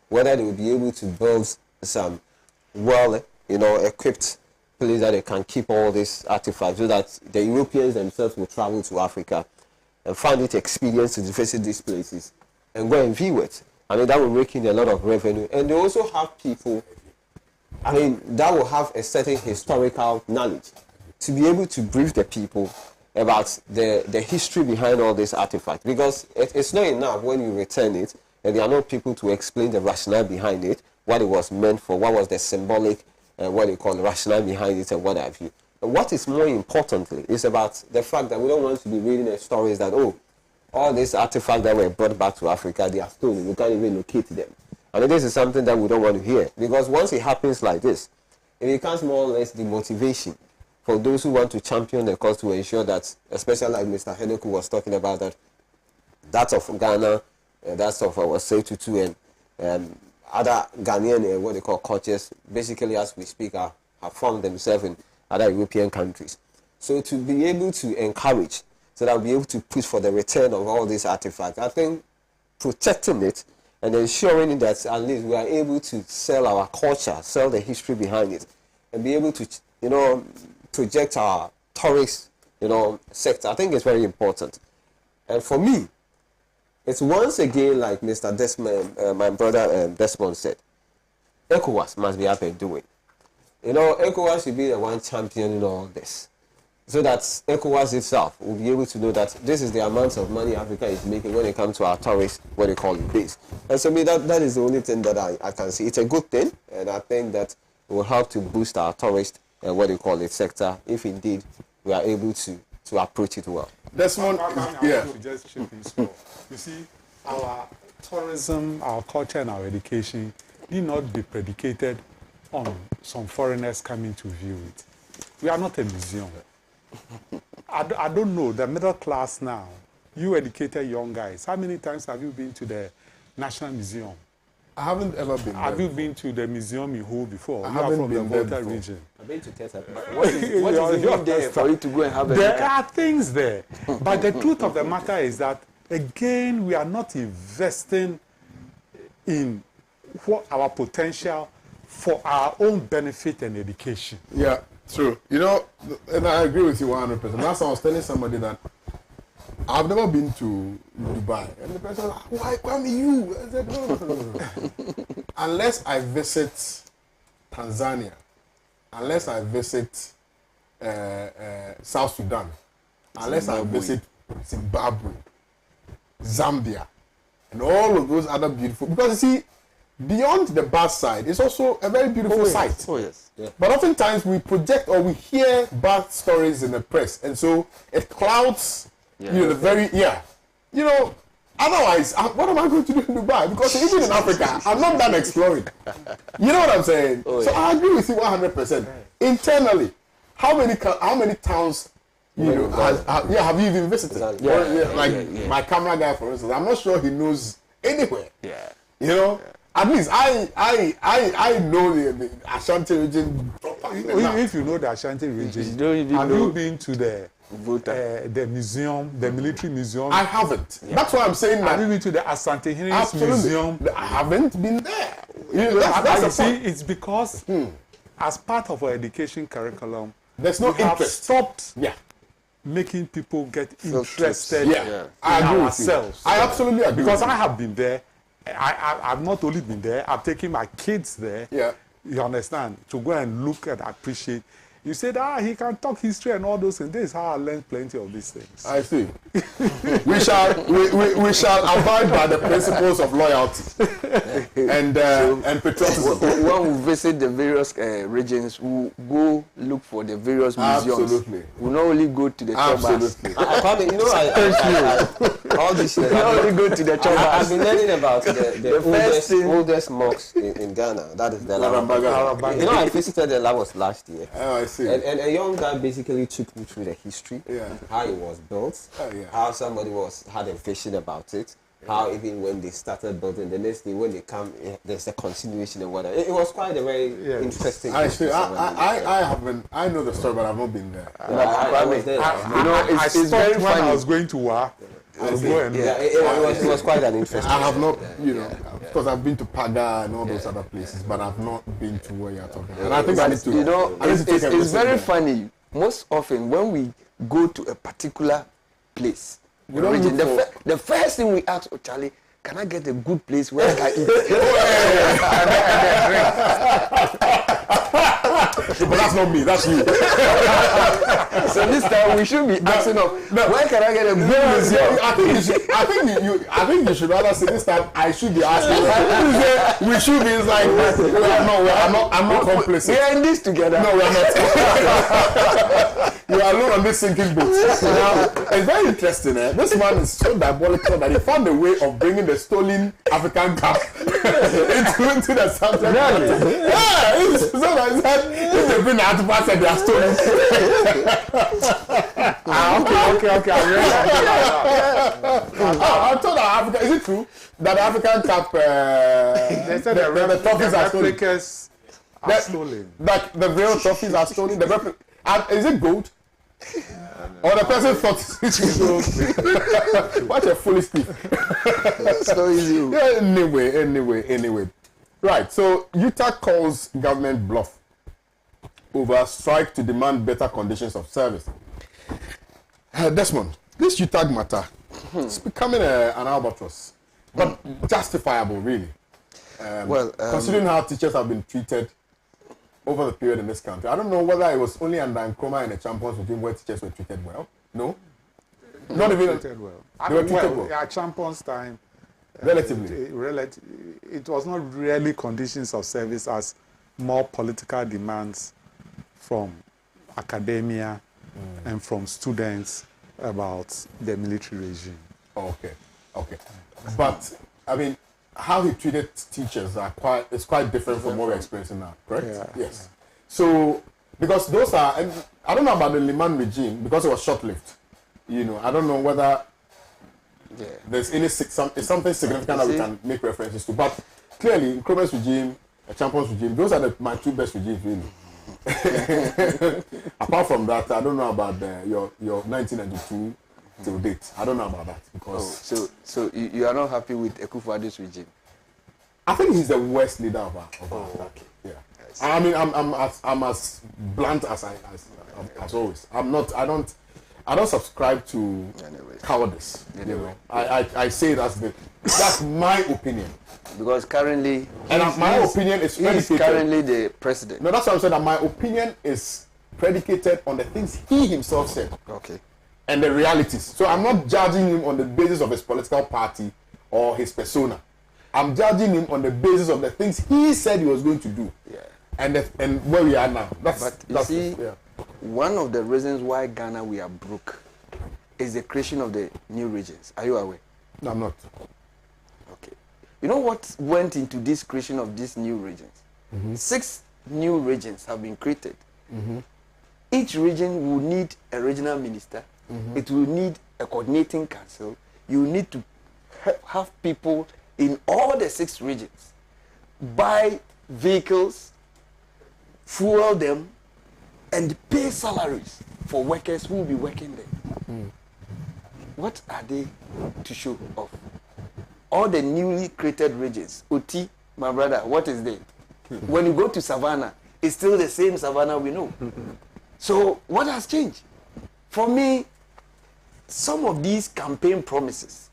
Whether they will be able to build some equipped place that they can keep all these artifacts, so that the Europeans themselves will travel to Africa and find it experience to visit these places and go and view it. That will rake in a lot of revenue. And they also have people, that will have a certain historical knowledge to be able to brief the people about the history behind all these artifacts. Because it's not enough when you return it and there are no people to explain the rationale behind it, what it was meant for, what was the symbolic, rationale behind it, and what have you. And what is more importantly is about the fact that we don't want to be reading the stories that, all these artifacts that were brought back to Africa, they are stolen, we can't even locate them. This is something that we don't want to hear, because once it happens like this, it becomes more or less the motivation for those who want to champion the cause to ensure that, especially like Mr. Heneku was talking about, that of Ghana, that's of our Osage II, other Ghanaian, what they call cultures, basically as we speak, have formed themselves in other European countries. So to be able to encourage, so that we'll be able to push for the return of all these artifacts, I think protecting it and ensuring that at least we are able to sell our culture, sell the history behind it, and be able to, project our tourist, sector. I think it's very important. And for me, it's once again like Mr. Desmond, my brother Desmond said, ECOWAS must be up and doing. ECOWAS should be the one champion in all this, so that ECOWAS itself will be able to know that this is the amount of money Africa is making when it comes to our tourists, what they call it, base. And so that is the only thing that I can see. It's a good thing, and I think that it will help to boost our tourist and what they call it sector, if indeed we are able to approach it well. Desmond, yeah. Just chip in small. You see, our tourism, our culture, and our education need not be predicated on some foreigners coming to view it. We are not a museum. I don't know, the middle class now, you educated young guys, how many times have you been to the National Museum? I haven't ever been Have you been to the museum in Hull before? You are from the Volta region. I've been to Tessa. What is it there for you to go and have a look There at? are things there. But the truth of the matter is that, again, we are not investing in what our potential for our own benefit and education. Yeah, true. And I agree with you 100%. Last time I was telling somebody that I've never been to Dubai. And the person was like, why Kwame, you? I said, no. Unless I visit Tanzania, unless I visit South Sudan, unless I visit Zimbabwe, Zambia, and all of those other beautiful, because you see, beyond the bad side, it's also a very beautiful sight. Oh, yes. Yeah. But oftentimes we project or we hear bad stories in the press, and so it clouds, the very, otherwise, what am I going to do in Dubai? Because even in Africa, I'm not done exploring. You know what I'm saying? Oh, yeah. So I agree with you 100%. Internally, how many towns, have you even visited? My camera guy, for instance, I'm not sure he knows anywhere. Yeah. At least I know the Ashanti region. If you know the Ashanti region, have you been to the museum, the military museum? I haven't. Yeah. That's why I'm saying that. Have you been to the Asante Henry's museum? I haven't been there. It's because as part of our education curriculum, there's no interest. Have stopped making people get interested in I agree ourselves. I absolutely agree. Because I have been there. I've not only been there, I've taken my kids there. Yeah. You understand? To go and look and appreciate. You said, he can talk history and all those things. This is how I learned plenty of these things. I see. we shall abide by the principles of loyalty and patriotism. When we visit the various regions, we go look for the various museums. Absolutely. We not only go to the chambers. All this. We not only go to the chambers. I've been learning about the oldest mosque in Ghana. That is the Larambaga. I visited the Lagos last year. Oh, I see. And a young guy basically took me through the history, how it was built, how somebody had a vision about it, how even when they started building, the next day when they come, there's a continuation and whatever. It was quite a very interesting. I know the story, but I've not been there. I was there. It's very funny. When I was going to Wa. It was quite an interesting. I have not, because I've been to Paga and all those other places, but I've not been to where you're talking. And I think I need to. It's very funny. Most often, when we go to a particular place, the first thing we ask, Charlie, can I get a good place where I can eat? But that's not me, that's you. So this time we should be asking where can I get a good museum? I think you should rather say this time I should be asking. We should be like, I'm not complicit. We are in this together. No, we are not. You are alone on this sinking boat. Now, it's very interesting. This man is so diabolical that he found a way of bringing the the stolen African cup into the Central. Really? Yeah, it's so I said if they bring the artifacts and they are stolen. Okay. I told Africa. Is it true that the African cup? They said the trophies are stolen. Replicas are stolen. Like the real trophies are stolen. Is it gold? Or the person thought it is gold. What a foolish thief. So easy. Yeah, anyway. Right, so Utah calls government bluff over strike to demand better conditions of service. Desmond, this Utah matter is becoming an albatross, but justifiable, really. Considering how teachers have been treated over the period in this country. I don't know whether it was only under Nkrumah and the Champions regime where teachers were treated well. No? Not even treated well. They were treated well. At Champions time, relatively. It was not really conditions of service as more political demands from academia and from students about the military regime. Okay. But, I mean, how he treated teachers is quite different from what we're experiencing now, correct? Yeah. Yes. So, because those are, and I don't know about the Liman regime because it was short-lived. I don't know whether there's something significant that we can make references to. But clearly, Nkrumah's regime, the Champions regime, those are my two best regimes, really. Apart from that, I don't know about your 1992 till date. I don't know about that because. So you are not happy with Akufo-Addo's regime? I think he's the worst leader of our country. Yeah. Yes. I mean, I'm as blunt as always. I don't subscribe to cowardice. I say that's my opinion. Because currently, my opinion is predicated. He's currently the president. No, that's what I'm saying. That my opinion is predicated on the things he himself said. Okay. And the realities. So I'm not judging him on the basis of his political party or his persona. I'm judging him on the basis of the things he said he was going to do. Yeah. And where we are now. One of the reasons why Ghana we are broke is the creation of the new regions. Are you aware? No, I'm not. Okay. You know what went into this creation of these new regions? 6 new regions have been created. Each region will need a regional minister. It will need a coordinating council. You need to have people in all the 6 regions buy vehicles, fuel them, and pay salaries for workers who will be working there. What are they to show off? All the newly created regions. Oti, my brother, what is there? When you go to Savannah, it's still the same Savannah we know. So what has changed? For me, some of these campaign promises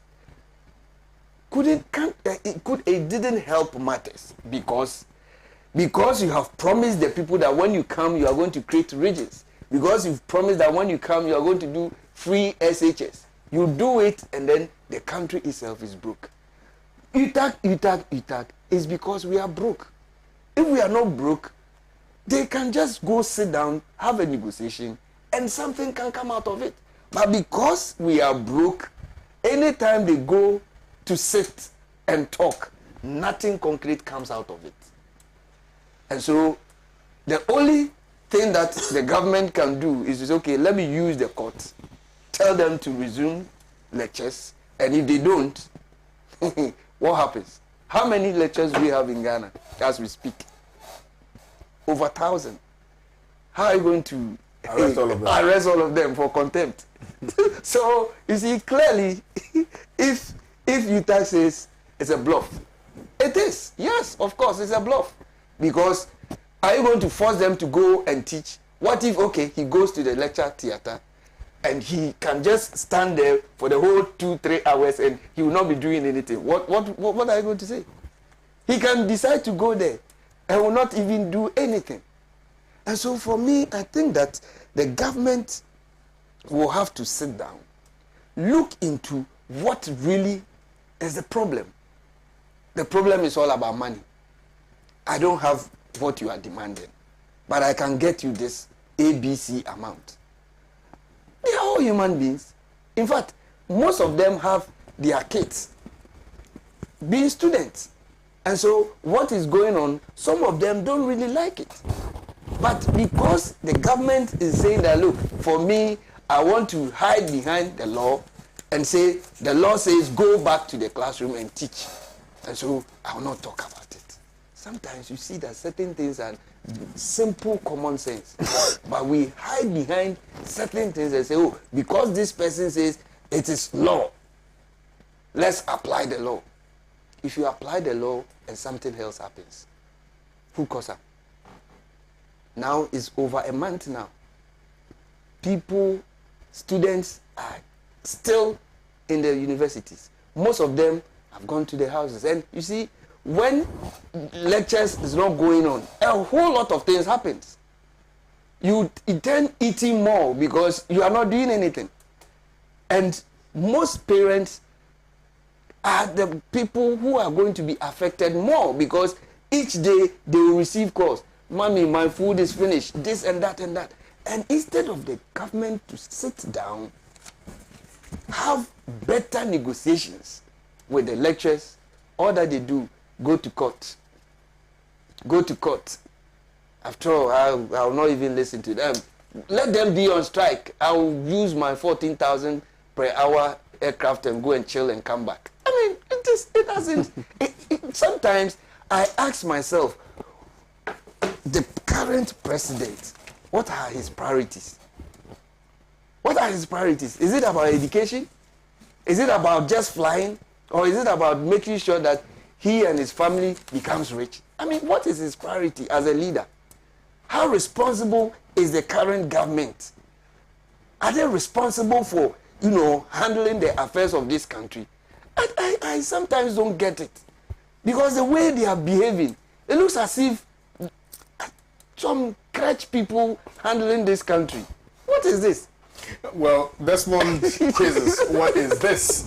it didn't help matters because you have promised the people that when you come you are going to create regions, because you've promised that when you come you are going to do free SHS. You do it and then the country itself is broke. UTAG is because we are broke. If we are not broke, they can just go sit down, have a negotiation, and something can come out of it. But because we are broke, anytime they go to sit and talk, nothing concrete comes out of it. And so the only thing that the government can do is okay, let me use the court, tell them to resume lectures, and if they don't, what happens? How many lectures do we have in Ghana as we speak? Over 1,000. How are you going to arrest all of them for contempt? So, you see, clearly, if UTAG says it's a bluff, it is. Yes, of course, it's a bluff. Because are you going to force them to go and teach? What if, okay, he goes to the lecture theater and he can just stand there for the whole 2-3 hours and he will not be doing anything? What are you going to say? He can decide to go there and will not even do anything. And so for me, I think that the government will have to sit down, look into what really is the problem. The problem is all about money. I don't have what you are demanding, but I can get you this ABC amount. They are all human beings. In fact, most of them have their kids being students. And so what is going on, some of them don't really like it. But because the government is saying that, look, for me, I want to hide behind the law and say, the law says go back to the classroom and teach. And so I will not talk about it. Sometimes you see that certain things are simple common sense. But we hide behind certain things and say, oh, because this person says it is law, let's apply the law. If you apply the law and something else happens, who cause up? Now it's over a month now. Students are still in the universities. Most of them have gone to their houses. And you see, when lectures is not going on, a whole lot of things happens. You tend eating more because you are not doing anything. And most parents are the people who are going to be affected more because each day they will receive calls. Mommy, my food is finished, this and that and that. And instead of the government to sit down, have better negotiations with the lecturers, all that they do, go to court. Go to court. After all, I will not even listen to them. Let them be on strike. I will use my 14,000 per hour aircraft and go and chill and come back. I mean, it doesn't. Sometimes I ask myself, the current president, what are his priorities? What are his priorities? Is it about education? Is it about just flying? Or is it about making sure that he and his family becomes rich? I mean, what is his priority as a leader? How responsible is the current government? Are they responsible for, handling the affairs of this country? I sometimes don't get it. Because the way they are behaving, it looks as if some crutch people handling this country. What is this? Well, Desmond quizzes. What is this?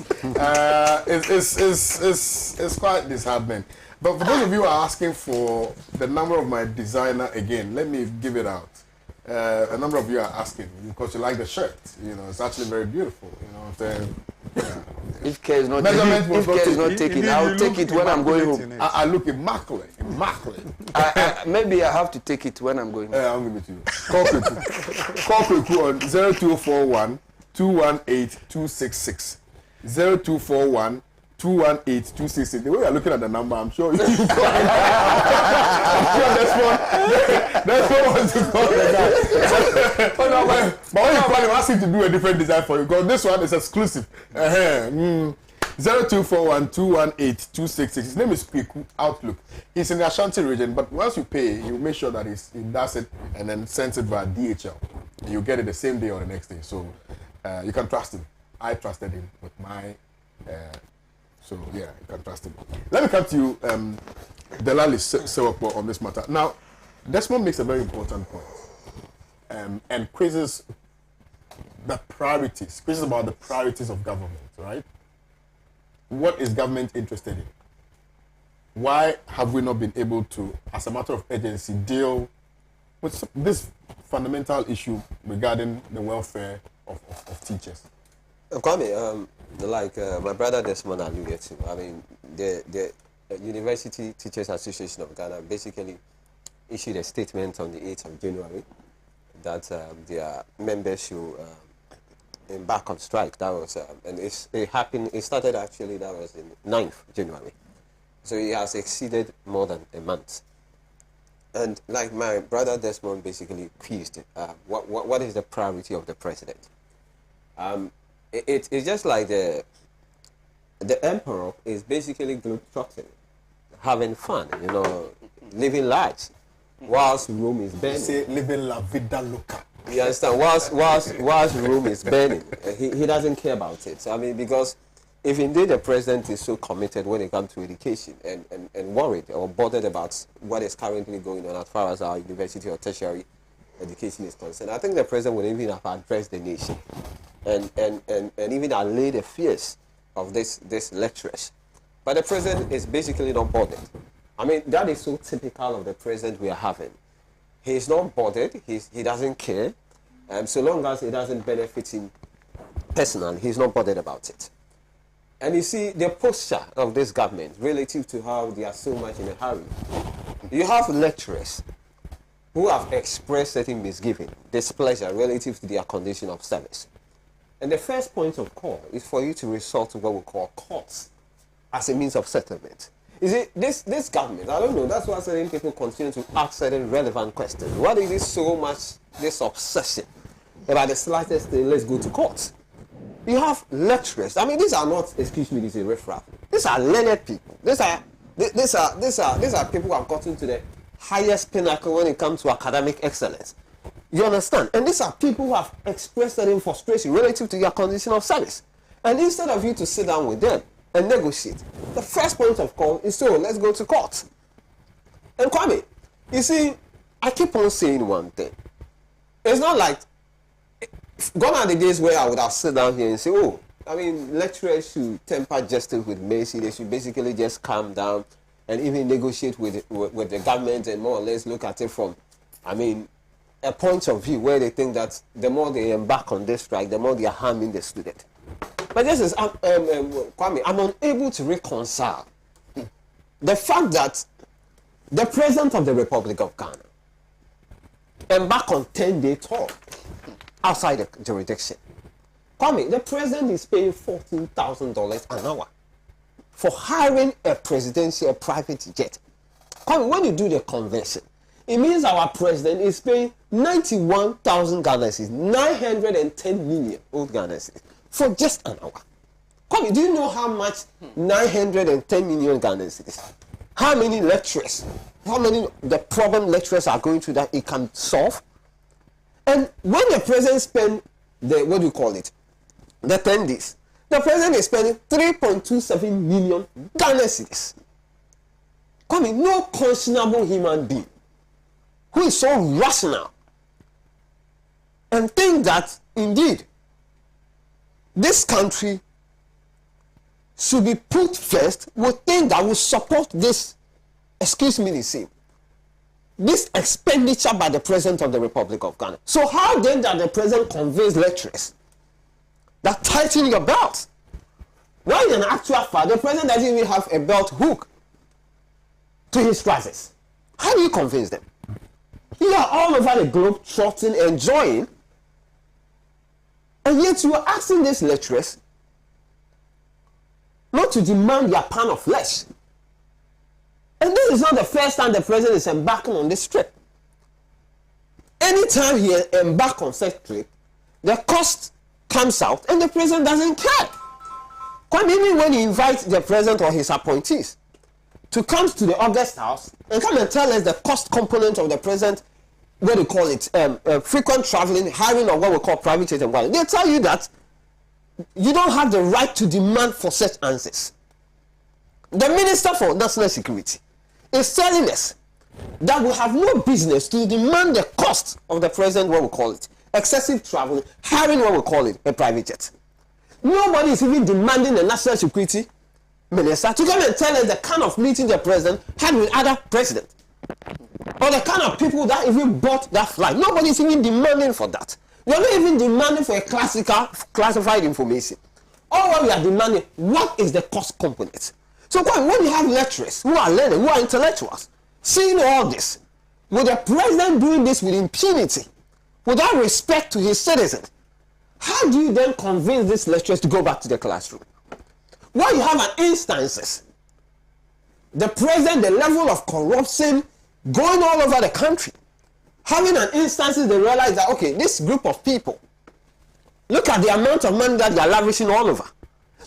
It's quite disheartening. But for those of you who are asking for the number of my designer again, let me give it out. A number of you are asking because you like the shirt. It's actually very beautiful. You know what I'm saying? Yeah. If care is not taking, I'll take it when I'm going home. I look immaculate. Maybe I have to take it when I'm going home. I'll give it to you. Call Kweku on 0241 218 266. 0241 218 266. The way you're looking at the number, I'm sure that's what wants to call the guy. But when you call him, ask him to do a different design for you because this one is exclusive. 0241 218 266. His name is Kweku Outlook. He's in the Ashanti region, but once you pay, you make sure that he does it and then sends it via DHL. You get it the same day or the next day. So you can trust him. I trusted him with my. So yeah, you can trust him. Let me come to you, Delali Sewakbo, on this matter. Now, Desmond makes a very important point and quizzes the priorities. Quizzes about the priorities of government, right? What is government interested in? Why have we not been able to, as a matter of urgency, deal with this fundamental issue regarding the welfare of teachers? Kwame, like my brother Desmond alluded to, I mean, the University Teachers Association of Ghana basically issued a statement on the 8th of January that their members should embark on strike. That was, and it happened, it started actually, that was in 9th January. So it has exceeded more than a month. And like my brother Desmond basically quizzed, what is the priority of the president? It's just like the emperor is basically globetrotting, having fun, living large, whilst Rome is burning. You say living la vida loca. You understand? Whilst Rome is burning, he doesn't care about it. So, I mean, because if indeed the president is so committed when it comes to education and worried or bothered about what is currently going on as far as our university or tertiary education is concerned, I think the president would even have addressed the nation and even allay the fears of this lecturers. But the president is basically not bothered. I mean, that is so typical of the president we are having. He's not bothered. He doesn't care. So long as it doesn't benefit him personally, he's not bothered about it. And you see the posture of this government relative to how they are so much in a hurry. You have lecturers who have expressed certain misgiving, displeasure relative to their condition of service. And the first point of call is for you to resort to what we call courts as a means of settlement. You see, this government, I don't know, that's why certain people continue to ask certain relevant questions. What is this so much, this obsession about the slightest thing, let's go to court? You have lecturers. I mean, these are not, excuse me, this is riffraff. These are learned people. These are people who have gotten to the highest pinnacle when it comes to academic excellence. You understand? And these are people who have expressed certain frustration relative to their condition of service. And instead of you to sit down with them and negotiate, the first point of call is, so let's go to court. And Kwame, you see, I keep on saying one thing. It's not like, gone are the days where I would have sit down here and say, oh, I mean, lecturers should temper justice with mercy. They should basically just calm down and even negotiate with the government and more or less look at it from, I mean, a point of view where they think that the more they embark on this strike, the more they are harming the student. But this is, Kwame, I'm unable to reconcile the fact that the President of the Republic of Ghana embark on 10-day tour outside the jurisdiction. Kwame, the President is paying $14,000 an hour for hiring a presidential private jet. Kwame, when you do the conversion, it means our president is paying 91,000 Ghana cedis, 910 million old Ghana cedis for just an hour. Kwame, do you know how much 910 million Ghana cedis? How many lecturers, how many the problem lecturers are going through that it can solve? And when the president spend the, what do you call it, the 10 days, the president is spending 3.27 million Ghana cedis. Kwame, no conscionable human being who is so rational and think that indeed this country should be put first would think that will support this, excuse me the same, this expenditure by the President of the Republic of Ghana. So how then that the President conveys lecturers that tighten your belt? Why in actual fact the President doesn't even have a belt hook to his trousers? How do you convince them? You are all over the globe trotting, enjoying, and yet you are asking these lecturers not to demand their pound of flesh. And this is not the first time the president is embarking on this trip. Anytime he embarks on such trip, the cost comes out and the president doesn't care. Quite even when he invites the president or his appointees to come to the August House and come and tell us the cost component of the president, what do you call it, frequent traveling, hiring of what we call private jet and what, they tell you that you don't have the right to demand for such answers. The Minister for National Security is telling us that we have no business to demand the cost of the president, what we call it, excessive travel, hiring what we call it, a private jet. Nobody is even demanding the National Security Minister to come and tell us the kind of meeting the president had with other presidents, or the kind of people that even bought that flight. Nobody is even demanding for that. We are not even demanding for a classified information. All what we are demanding, what is the cost component? So when you have lecturers who are learning, who are intellectuals, seeing all this, with the president doing this with impunity, without respect to his citizens, how do you then convince these lecturers to go back to the classroom? When you have an instances, the president, the level of corruption going all over the country, having an instances, they realize that, okay, this group of people, look at the amount of money that they are lavishing all over.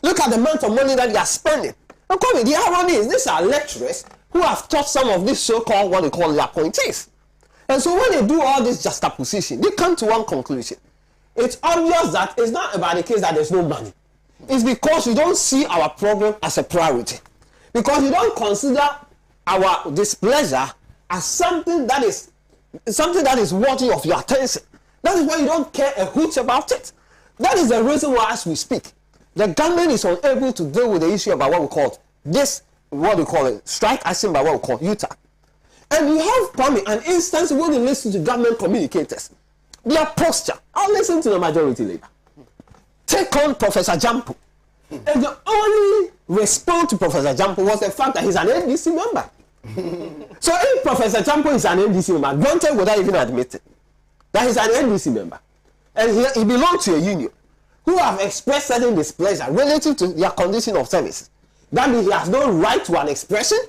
Look at the amount of money that they are spending. And Kwame, the irony is, these are lecturers who have taught some of these so-called, what they call the appointees. And so when they do all this juxtaposition, they come to one conclusion. It's obvious that it's not about the case that there's no money. It's because you don't see our program as a priority. Because you don't consider our displeasure as something that is worthy of your attention. That is why you don't care a hooch about it. That is the reason why, as we speak, the government is unable to deal with the issue about what we call this, what we call it, strike action by what we call UTA. And you have, Kwame, an instance when you listen to government communicators, their posture. I'll listen to the majority leader. Take on Professor Jampo. And the only response to Professor Jampo was the fact that he's an NDC member. So if Professor Jampo is an NDC member, granted would I even admit it, that he's an NDC member, and he belongs to a union who have expressed certain displeasure relative to their condition of service. That means he has no right to an expression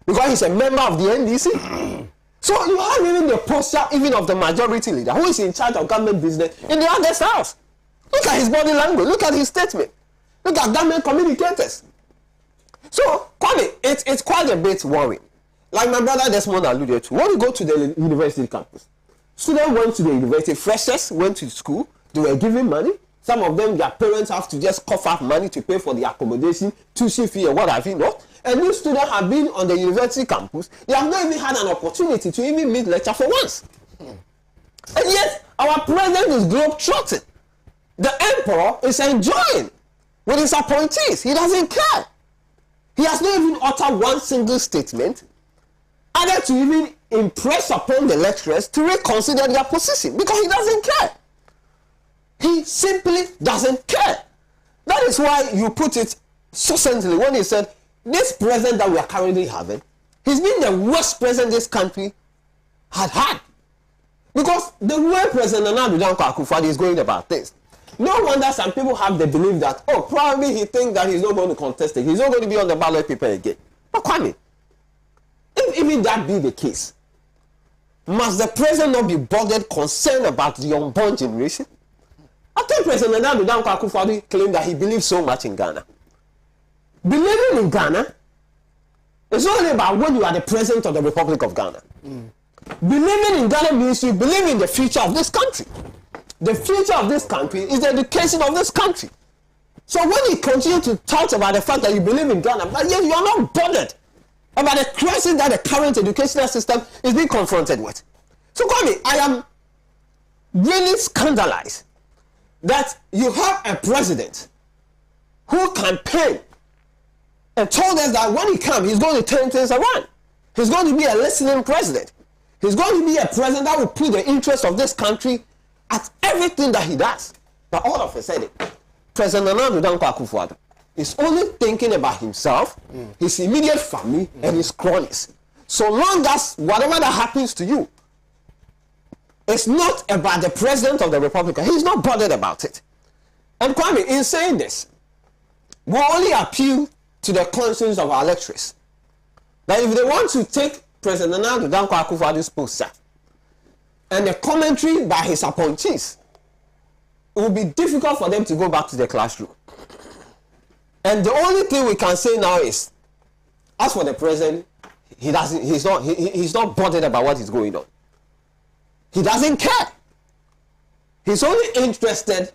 because he's a member of the NDC. So you have even the posture even of the majority leader who is in charge of government business in the other house. Look at his body language. Look at his statement. Look at government communicators. So, Kwame, it's quite a bit worrying. Like my brother Desmond alluded to, when you go to the university campus, students went to the university, freshers went to school, they were given money. Some of them, their parents have to just cough up money to pay for the accommodation, tuition fee, or what have you not. And these students have been on the university campus. They have not even had an opportunity to even meet lecture for once. And yet, our president is globe-trotting. The emperor is enjoying with his appointees. He doesn't care. He has not even uttered one single statement other to even impress upon the lecturers to reconsider their position because he doesn't care. He simply doesn't care. That is why you put it succinctly when he said, this president that we are currently having, he's been the worst president this country had. Because the way President Nana Danso Akufo-Addo is going about things, no wonder some people have the belief that, oh, probably he thinks that he's not going to contest it. He's not going to be on the ballot paper again. But Kwame, if even that be the case, must the president not be bothered, concerned about the unborn generation? I think President Nana Danso Akufo-Addo claimed that he believes so much in Ghana. Believing in Ghana is only about when you are the president of the Republic of Ghana. Believing in Ghana means you believe in the future of this country. The future of this country is the education of this country. So when you continue to talk about the fact that you believe in Ghana, but yet you are not bothered about the crisis that the current educational system is being confronted with. So Kwame, I am really scandalized that you have a president who campaigned and told us that when he comes, he's going to turn things around. He's going to be a listening president. He's going to be a president that will put the interests of this country at everything that he does. But all of a sudden, President Nana Danso Akufo-Addo is only thinking about himself, his immediate family, and his cronies. So long as whatever that happens to you, it's not about the president of the Republic. He's not bothered about it. And Kwame, in saying this, we only appeal to the conscience of our lecturers. That if they want to take President Nana Danso Akufo-Addo's posture and the commentary by his appointees, it will be difficult for them to go back to the classroom. And the only thing we can say now is, as for the president, he's not bothered about what is going on. He doesn't care. He's only interested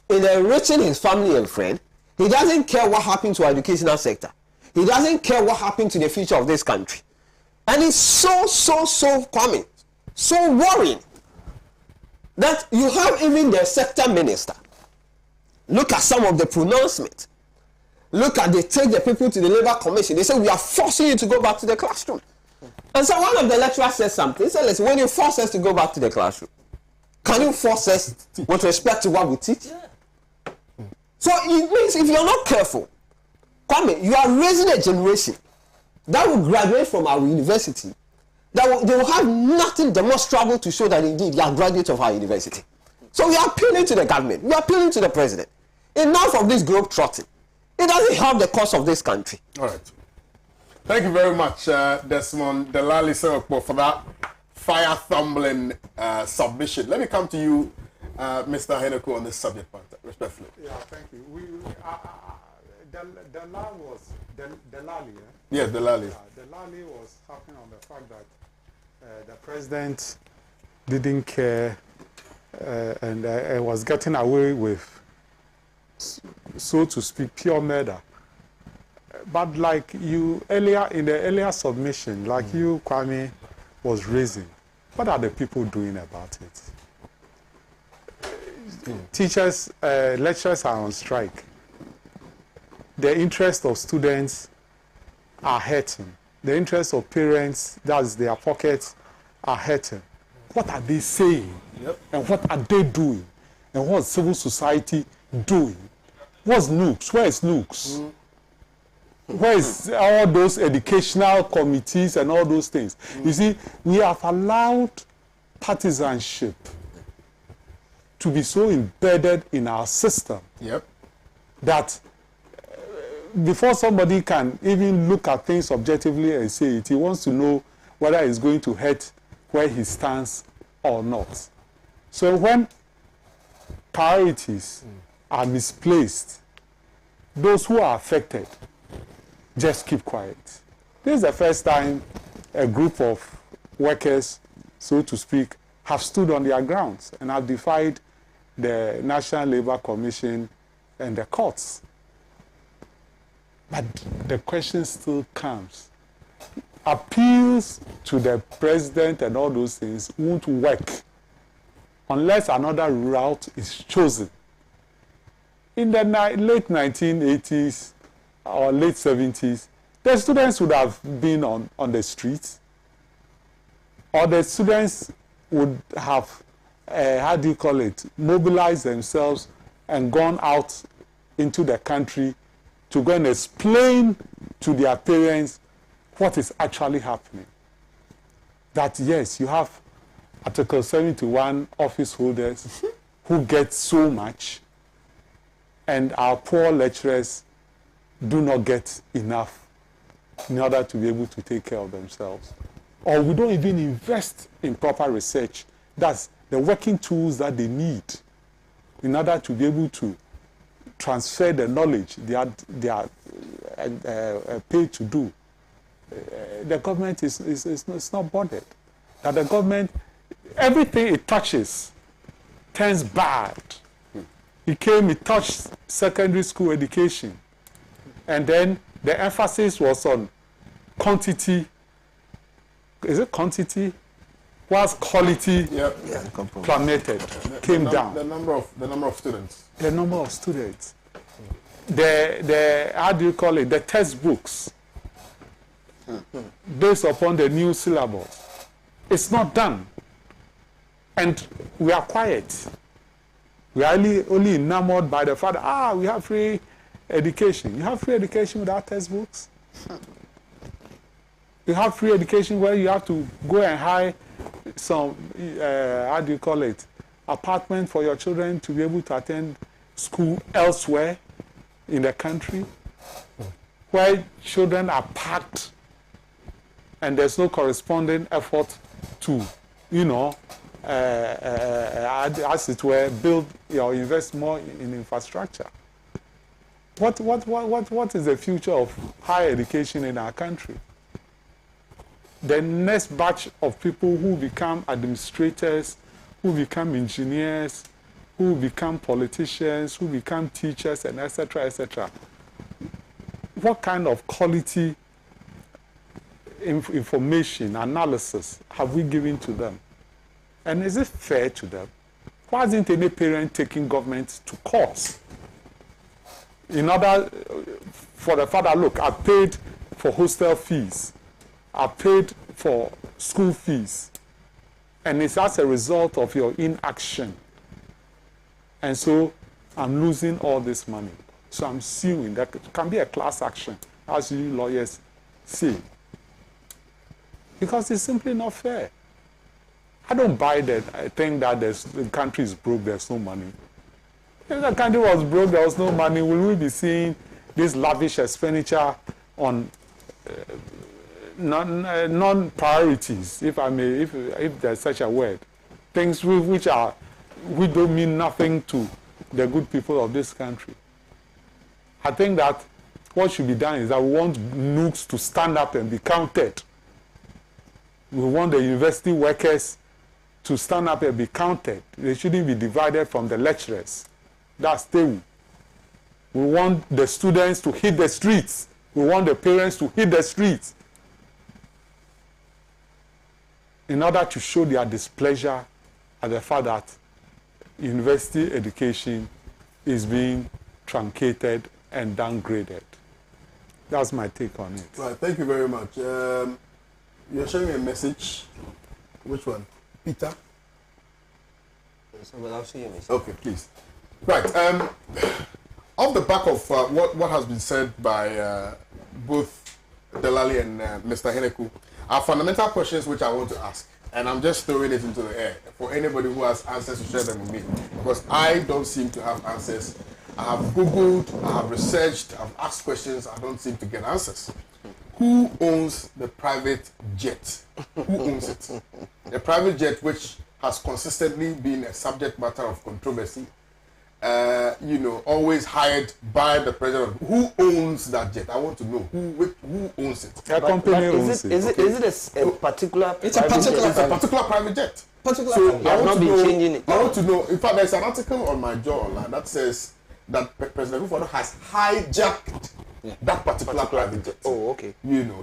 in enriching his family and friends. He doesn't care what happened to our educational sector. He doesn't care what happened to the future of this country. And it's so Kwame, so worrying that you have even the sector minister. Look at some of the pronouncements. Look at, they take the people to the Labour Commission. They say, we are forcing you to go back to the classroom. And so one of the lecturers said something. He said, listen, when you force us to go back to the classroom, can you force us with respect to what we teach? Yeah. So it means if you're not careful, Kwame, you are raising a generation that will graduate from our university, they will have nothing demonstrable to show that indeed they are graduates of our university. So we are appealing to the government, we are appealing to the president. Enough of this globe trotting. It doesn't help the cause of this country. All right. Thank you very much, Desmond Delali Sewakpo, for that fire-thumbling submission. Let me come to you, Mr. Heneko, on this subject matter, respectfully. Yeah, thank you. Delali was Delali, eh? Yes, Delali. Delali was happy on the fact that the president didn't care and was getting away with, so to speak, pure murder. But like you earlier, in the earlier submission, like you, Kwame, was raising, what are the people doing about it? Teachers, lecturers are on strike. The interest of students are hurting. The interest of parents, that's their pockets, are hurting. What are they saying? Yep. And what are they doing? And what is civil society doing What's NUCS? Where is NUCS? Where is all those educational committees and all those things? You see, we have allowed partisanship to be so embedded in our system that before somebody can even look at things objectively and say it, he wants to know whether it's going to hurt where he stands or not. So when priorities are misplaced, those who are affected just keep quiet. This is the first time a group of workers, so to speak, have stood on their grounds and have defied the National Labour Commission and the courts. But the question still comes. Appeals to the president and all those things won't work unless another route is chosen. In the late 1980s or late 70s, the students would have been on the streets, or the students would have, mobilized themselves and gone out into the country to go and explain to their parents what is actually happening. That yes, you have Article 71 office holders who get so much, and our poor lecturers do not get enough in order to be able to take care of themselves. Or we don't even invest in proper research. That's the working tools that they need in order to be able to transfer the knowledge they are paid to do. The government is not bothered. That the government, everything it touches turns bad. It touched secondary school education. And then the emphasis was on quantity. Is it quantity? Whilst quality plummeted, came down. The number of students. The number of students. The textbooks based upon the new syllabus. It's not done. And we are quiet. We are only enamored by the fact that, we have free education. You have free education without textbooks? You have free education where you have to go and hire some, apartment for your children to be able to attend school elsewhere in the country, where children are packed and there's no corresponding effort to, as it were, build or invest more in infrastructure. What is the future of higher education in our country? The next batch of people who become administrators, who become engineers, who become politicians, who become teachers, and etc., etc. What kind of quality information, analysis have we given to them? And is it fair to them? Why isn't any parent taking government to court in order for the father, look, I paid for hostel fees, I paid for school fees, and it's as a result of your inaction. And so I'm losing all this money. So I'm suing. That can be a class action, as you lawyers say. Because it's simply not fair. I don't buy that. I think that the country is broke, there's no money. If the country was broke, there was no money, will we be seeing this lavish expenditure on non-priorities, if I may, if there's such a word, things which don't mean nothing to the good people of this country? I think that what should be done is that we want NUCS to stand up and be counted. We want the university workers to stand up and be counted. They shouldn't be divided from the lecturers. That's stable. We want the students to hit the streets. We want the parents to hit the streets in order to show their displeasure at the fact that university education is being truncated and downgraded. That's my take on it. Right, thank you very much. You're showing me a message. Which one? Peter? So, well, I'll show you a message. Okay, please. Right. off the back of what has been said by both Delali and Mr. Heneku, are fundamental questions which I want to ask. And I'm just throwing it into the air for anybody who has answers to share them with me. Because I don't seem to have answers. I have Googled, I have researched, I've asked questions, I don't seem to get answers. Who owns the private jet? Who owns it? The private jet which has consistently been a subject matter of controversy, always hired by the president. Who owns that jet? I want to know who owns it. A company owns it. Is it a particular? It's a particular private jet. So I want to know. Changing it. I want to know. In fact, there's an article on my jawline that says that President Kufuor has hijacked that particular private jet. Oh, okay.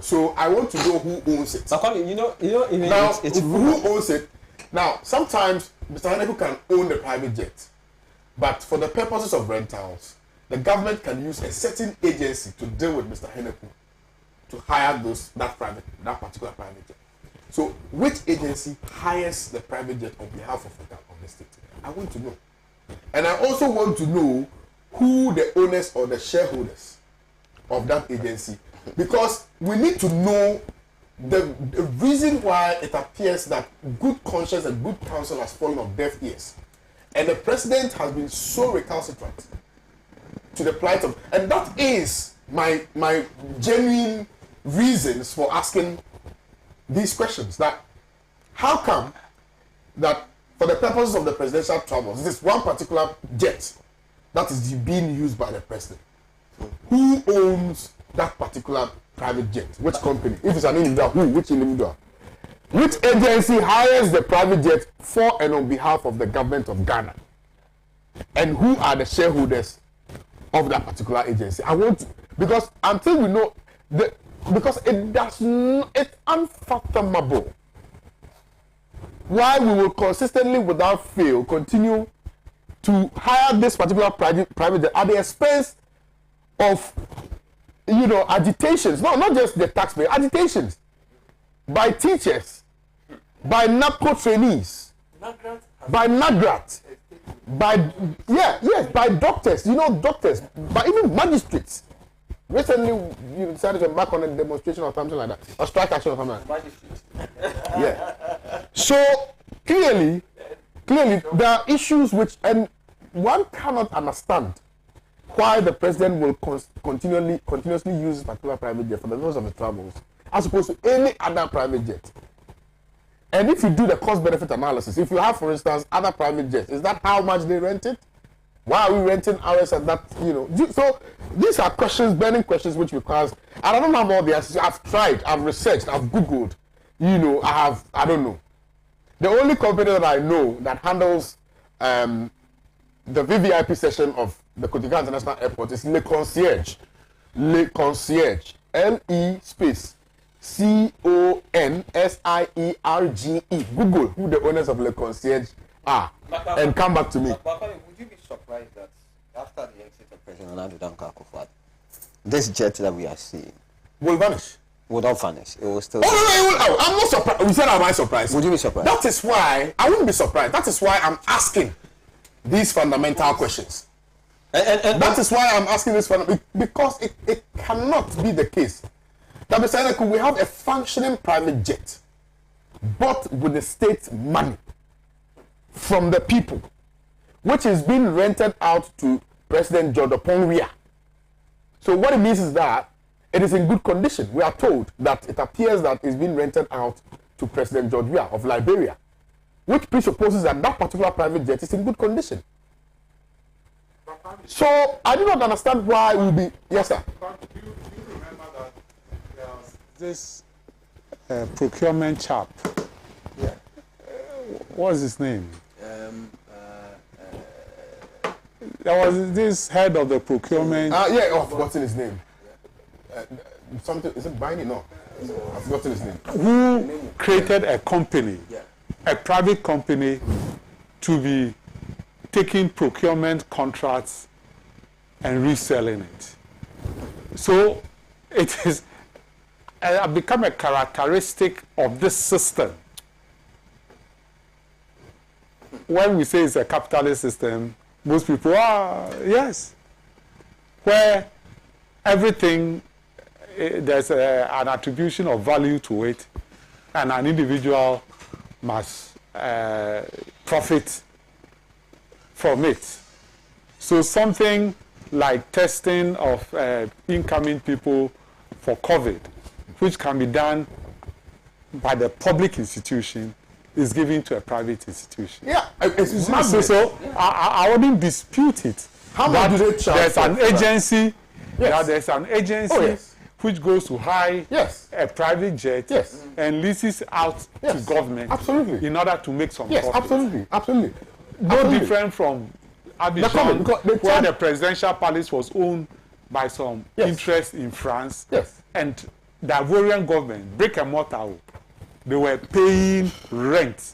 So I want to know who owns it. But Kwame, Now, who owns it? Now, sometimes Mr. Haneku can own the private jet, but for the purposes of rentals, the government can use a certain agency to deal with Mr. Haneku to hire that particular private jet. So, which agency hires the private jet on behalf of the state? I want to know. And I also want to know who the owners or the shareholders of that agency, because we need to know the reason why it appears that good conscience and good counsel has fallen on deaf ears, and the president has been so recalcitrant to the plight of, and that is my genuine reasons for asking these questions. That how come that for the purposes of the presidential travels, this one particular jet that is being used by the president, who owns that particular private jet? Which company? If it's an individual, who? Which individual? Which agency hires the private jet for and on behalf of the government of Ghana? And who are the shareholders of that particular agency? I want to, because until we know because it's unfathomable why we will consistently, without fail, continue to hire this particular private jet at the expense of agitations, not just the taxpayer, agitations by teachers, by NAPCO trainees, by NAGRAT, by doctors, doctors, by even magistrates. Recently, you decided to embark on a demonstration or something like that, or strike action or something like that. Yeah. So clearly, there are issues which, and one cannot understand why the president will continuously use this particular private jet for the purpose of the travels, as opposed to any other private jet. And if you do the cost-benefit analysis, if you have, for instance, other private jets, is that how much they rent it? Why are we renting ours at that? So these are questions, burning questions, which requires. And I don't have all the answers. I've tried, I've researched, I've Googled. I don't know. The only company that I know that handles the VVIP section of the Kotika International Airport is Le Concierge. Le Concierge. LE space CONSIERGE. Google who the owners of Le Concierge are and come back to me. Would you be surprised that after the exit of President Danso, this jet that we are seeing will vanish? Will not vanish. It will still. Oh, I'm not surprised. We said, am I surprised? Would you be surprised? That is why I wouldn't be surprised. That is why I'm asking these fundamental questions. And that is why I'm asking this because it cannot be the case that Mr. we have a functioning private jet bought with the state money from the people, which is being rented out to President George Weah. So what it means is that it is in good condition. We are told that it appears that it's being rented out to President George Weah of Liberia, which presupposes that that particular private jet is in good condition. So I do not understand why we'll be. Yes, sir. Do you remember that this procurement chap? Yeah. What's his name? There was this head of the procurement. I've forgotten his name. Something, is it Biney? No. I've forgotten his name. Who created a company, a private company, to be taking procurement contracts and reselling it. So it is become a characteristic of this system. When we say it's a capitalist system, most people are, yes. where everything, there's an attribution of value to it, and an individual must profit from it. So something like testing of incoming people for COVID, which can be done by the public institution, is given to a private institution. Yeah, it's madness. So I wouldn't dispute it. How much do they charge? There's an agency. Yes. There's an agency yes. which goes to hire Yes. a private jet Yes. and leases out Yes. to government Absolutely. in order to make some Yes, profit. absolutely, absolutely. No Absolutely. different from Because Abidjan, they where charge- the presidential palace was owned by some Yes. interest in France. Yes. And the Ivorian government, brick and mortar, they were paying rent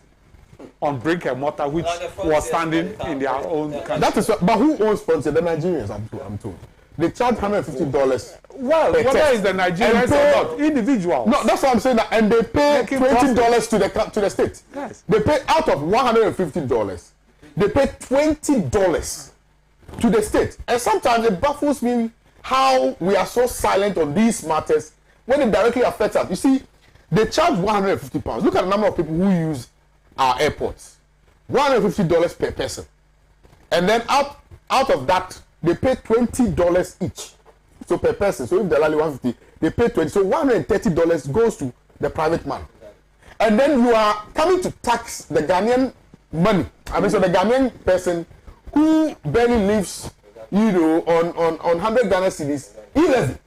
on brick and mortar, which was standing in their own country. That is, but who owns Frontier? The Nigerians, I'm told. They charge $150. Well, per whether test. it's the Nigerians And pay- or not, individuals. No, that's what I'm saying. And they pay Making $20 to the state. Yes. They pay out of $150. They pay $20 to the state. And sometimes it baffles me how we are so silent on these matters when it directly affects us. You see, they charge £150. Look at the number of people who use our airports. $150 per person. And then out of that, they pay $20 each. So per person. So if they're only 150, they pay 20. So $130 goes to the private man. And then you are coming to tax the Ghanaian money. I mean, so the Ghanaian person who barely lives, you know, on 100 Ghana cedis, 11.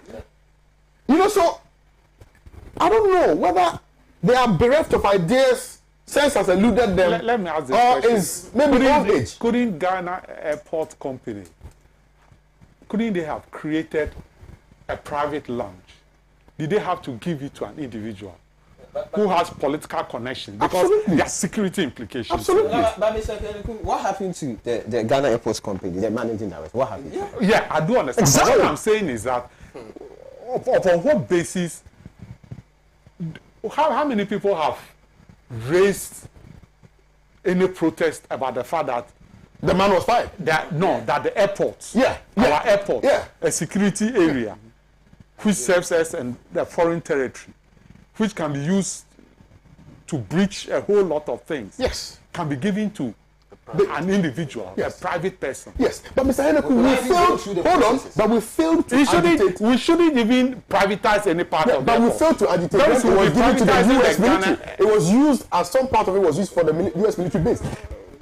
You know, so I don't know whether they are bereft of ideas, sense has eluded them, Let me ask this or question. is maybe old age. Couldn't Ghana Airport Company, couldn't they have created a private lounge? Did they have to give it to an individual who has political connections? Because Absolutely. there are security implications. Absolutely. But Mr. Keleku, what happened to the Ghana Airports Company, the managing director? What happened? Yeah, I do understand. Exactly. What I'm saying is that upon what basis, how many people have raised any protest about the fact that The man was fired. that the airports, Yeah, our yeah, airport, yeah. a security area, which serves us and the foreign territory, which can be used to breach a whole lot of things, Yes. can be given to an individual, Yes. a private person. Yes. But Mr. Heneku, we why did you go failed. through the Hold on. processes? But we failed to agitate. We shouldn't even privatize any part of the But we airport. failed to agitate. Those When who it was be given to the privatizing US the military. Ghana- It was used as some part of it was used for the US military base.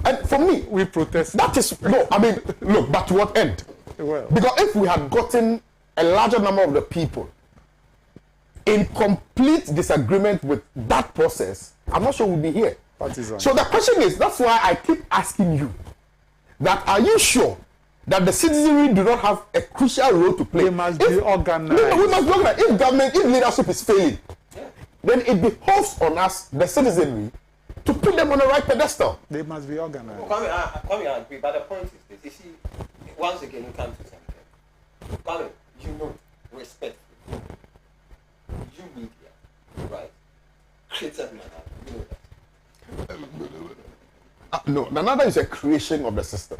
And for me, We protest. that is no. I mean, look, but to what end? Well. Because if we had gotten a larger number of the people in complete disagreement with that process, I'm not sure we'd be here. Partisan. So the question is, that's why I keep asking you, that are you sure that the citizenry do not have a crucial role to play? They must be organized. No, we must be organized. If leadership is failing, then it behoves on us, the citizenry, to put them on the right pedestal. They must be organized. Kwame, I agree, but the point is this. You see, once again, you come to something. Kwame, you know, respectfully, you media, right? Created Nana, you know that. No, Nanado is a creation of the system.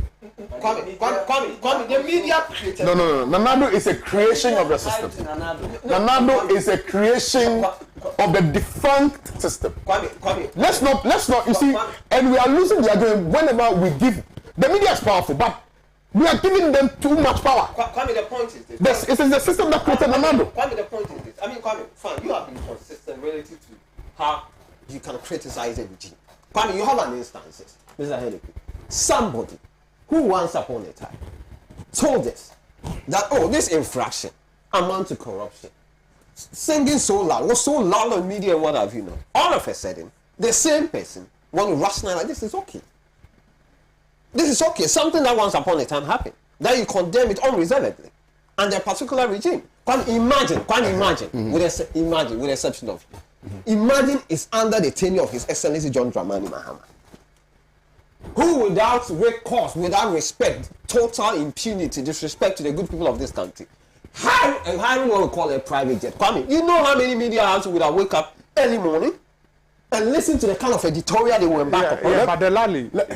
Kwame, the media created. No. Nanado is a creation of the system. Nanado is a creation of the defunct system. Kwame. Let's not, you see, and we are losing the argument whenever we give, the media is powerful, but we are giving them too much power. Kwame, the point is this. It is the system that created Nanado. Kwame, the point is this. I mean, Kwame, fine, you have been consistent relative to how you can criticize a regime. Kwame, you have an instance, Mr. Heneku. Somebody who once upon a time told us that, oh, this infraction amount to corruption. Singing so loud, was so loud on media and what have you know. All of a sudden, the same person want to rationalize this is okay. This is okay. Something that once upon a time happened. That you condemn it unreservedly. And a particular regime. Imagine, with exception of you. Imagine it's under the tenure of His Excellency John Dramani Mahama. Who without recourse, without respect, total impunity, disrespect to the good people of this country, hiring what we call a private jet. Kwame, you know how many media houses would have wake up early morning and listen to the kind of editorial they will embark upon?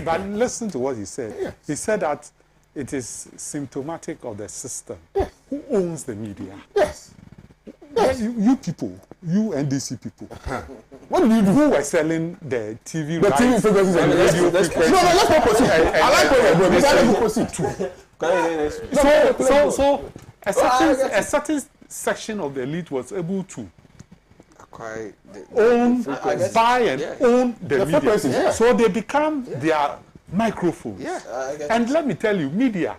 But listen to what he said. Yes. He said that it is symptomatic of the system. Yes. Who owns the media? Yes. Yes. You people, you NDC people. What do you do? Who were selling the TV The rights? TV frequencies and the radio frequencies. No, let's not proceed. I like where you're going. Let's proceed. So a certain section of the elite was able to own, buy and own the media. Yeah. So they become their microphones. Yeah. And let me tell you, media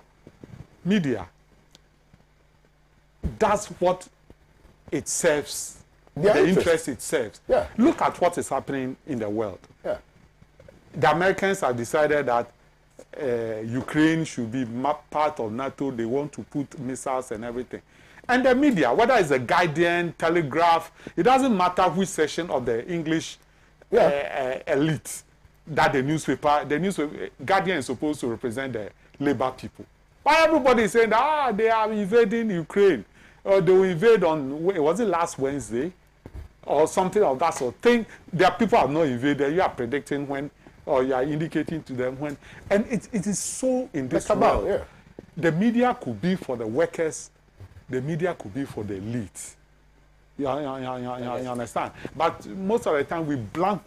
does what it serves, the interest it serves. Yeah. Look at what is happening in the world. Yeah. The Americans have decided that Ukraine should be part of NATO. They want to put missiles and everything. And the media, whether it's the Guardian, Telegraph, it doesn't matter which section of the English elite that the newspaper, Guardian is supposed to represent the labor people. But everybody is saying that, they are invading Ukraine. Or they will invade on, was it last Wednesday? Or something of that sort. Their people have not invaded. You are predicting when, or you are indicating to them when. And it is so in this world. Yeah. The media could be for the workers. The media could be for the elite. You understand? But most of the time we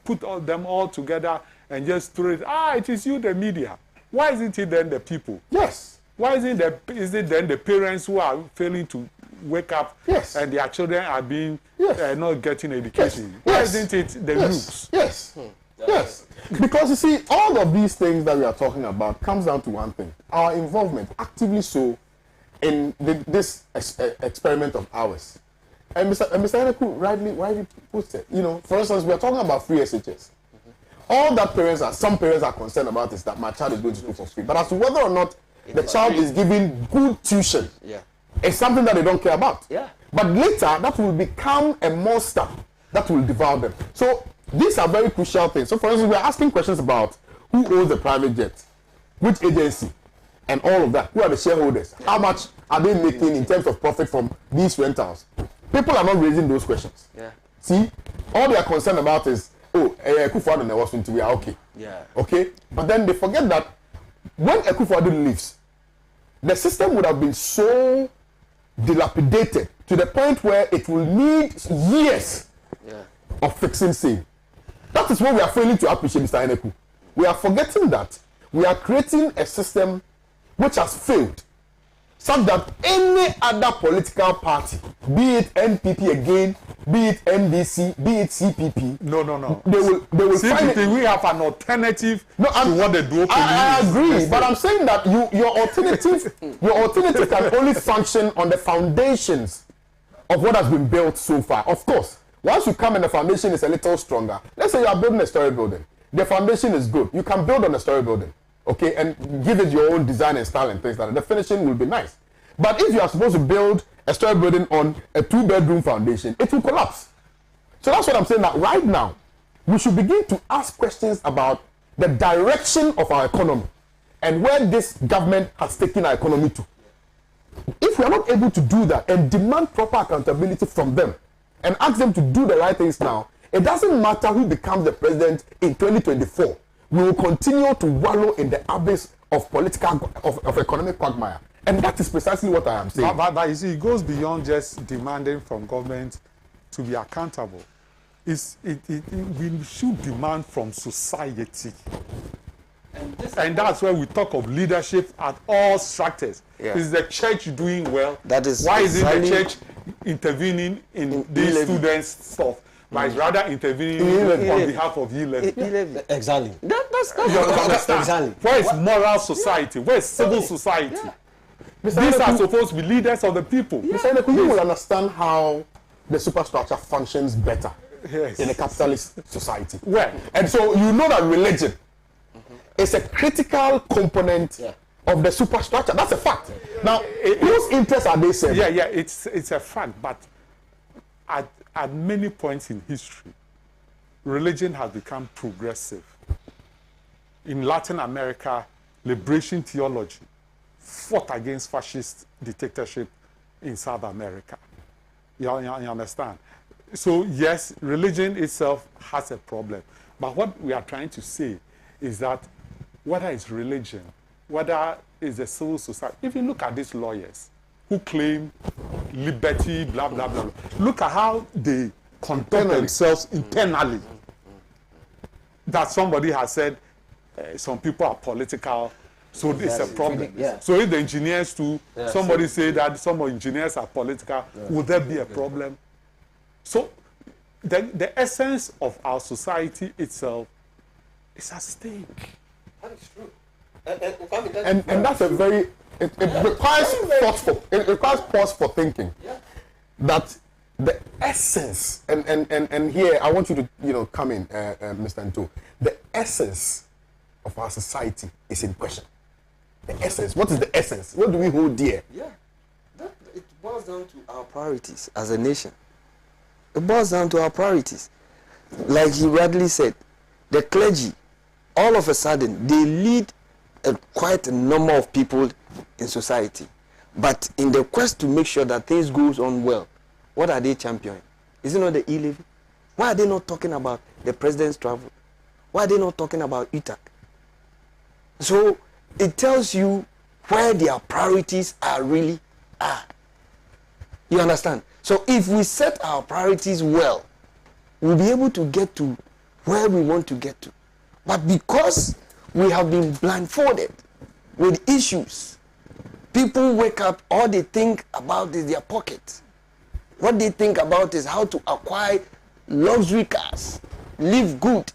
put them all together and just throw it. It is you, the media. Why isn't it then the people? Yes. Why is it then the parents who are failing to wake up and their children are being not getting education? Why isn't it the youths? Yes. Yes. Because you see, all of these things that we are talking about comes down to one thing: our involvement, actively so, in this experiment of ours. And Mr. Eneku rightly puts it. You know, for instance, we are talking about free SHS. All that some parents are concerned about is that my child is going to school for free. But as to whether or not the child is given good tuition, it's something that they don't care about. Yeah. But later, that will become a monster that will devour them. So these are very crucial things. So for instance, we're asking questions about who owns the private jet, which agency, and all of that. Who are the shareholders? How much are they making in terms of profit from these rentals? People are not raising those questions. Yeah. See, all they are concerned about is, Akufo-Addo and Owusu, we are okay. Yeah. Okay? But then they forget that when Akufo-Addo leaves, the system would have been so dilapidated to the point where it will need years of fixing same. That is what we are failing to appreciate, Mr. Eneku. We are forgetting that we are creating a system which has failed, such that any other political party, be it NPP again, be it MDC, be it CPP, No. they will find CPP, we have an alternative to what the duopoly is. I agree, but I'm saying that your alternative can only function on the foundations of what has been built so far. Of course, once you come and the foundation is a little stronger, let's say you are building a story building. The foundation is good. You can build on the story building, okay, and give it your own design and style and things like that. The finishing will be nice. But if you are supposed to build a story building on a 2-bedroom foundation, it will collapse. So that's what I'm saying, that right now, we should begin to ask questions about the direction of our economy and where this government has taken our economy to. If we are not able to do that and demand proper accountability from them and ask them to do the right things now, it doesn't matter who becomes the president in 2024. We will continue to wallow in the abyss of of economic quagmire. And that is precisely what I am saying. But you see, it goes beyond just demanding from government to be accountable. We should demand from society. And that's where we talk of leadership at all structures. Yeah. Is the church doing well? That is why isn't the exactly church intervening in these students' stuff? But it's rather intervening on behalf of E11. Exactly. That's You understand? Exactly. Where is moral society? Where is civil society? These are supposed to be leaders of the people. Mr. Eneku, you will understand how the superstructure functions better in a capitalist society. Well, and so you know that religion is a critical component of the superstructure. That's a fact. Now, whose interests are they serving? Yeah, it's a fact. But at many points in history, religion has become progressive. In Latin America, liberation theology fought against fascist dictatorship in South America. You understand? So yes, religion itself has a problem. But what we are trying to say is that whether it's religion, whether it's a civil society. If you look at these lawyers who claim liberty, blah, blah, blah, look at how they conduct themselves internally. That somebody has said some people are political, so it's a problem. Yeah. So if the engineers too, somebody say that some engineers are political, would there be a problem? So the essence of our society itself is at stake. That is true. And that's a very, it requires thoughtful, it requires pause for thinking. Yeah. That the essence, and here I want you to, come in, Mr. Nto. The essence of our society is in question. The essence. What is the essence? What do we hold dear? Yeah. It boils down to our priorities as a nation. It boils down to our priorities. Like he rightly said, the clergy, all of a sudden, they lead quite a number of people in society. But in the quest to make sure that things goes on well, what are they championing? Is it not the e-levy? Why are they not talking about the president's travel? Why are they not talking about UTAC? So it tells you where their priorities are really are. You understand? So if we set our priorities well, we'll be able to get to where we want to get to. But because we have been blindfolded with issues, people wake up, all they think about is their pocket. What they think about is how to acquire luxury cars, live good,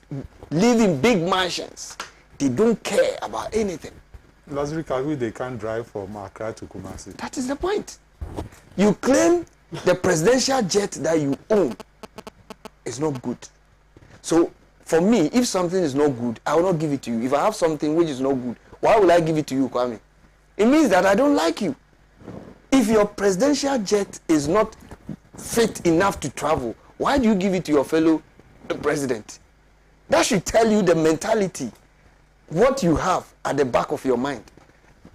live in big mansions. They don't care about anything. Luxury cars, they can't drive from Accra to Kumasi. That is the point. You claim the presidential jet that you own is not good. So for me, if something is not good, I will not give it to you. If I have something which is not good, why will I give it to you, Kwame? It means that I don't like you. If your presidential jet is not fit enough to travel, why do you give it to your fellow president? That should tell you the mentality, what you have at the back of your mind.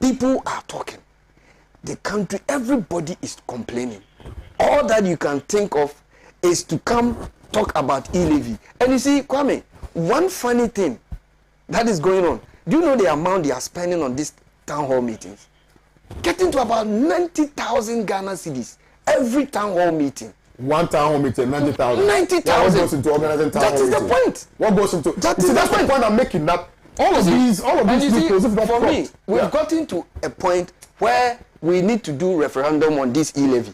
People are talking. The country, everybody is complaining. All that you can think of is to come talk about e-levy. And you see, Kwame, one funny thing that is going on, do you know the amount they are spending on these town hall meetings? Getting to about 90,000 Ghana cedis every town hall meeting. One town hall meeting, 90,000. 90,000. What goes into organizing town hall That is the meeting? point. What goes into That is that's the the point I'm making. That all of these people, if not for me, fraught. we've gotten to a point where we need to do referendum on this e-levy.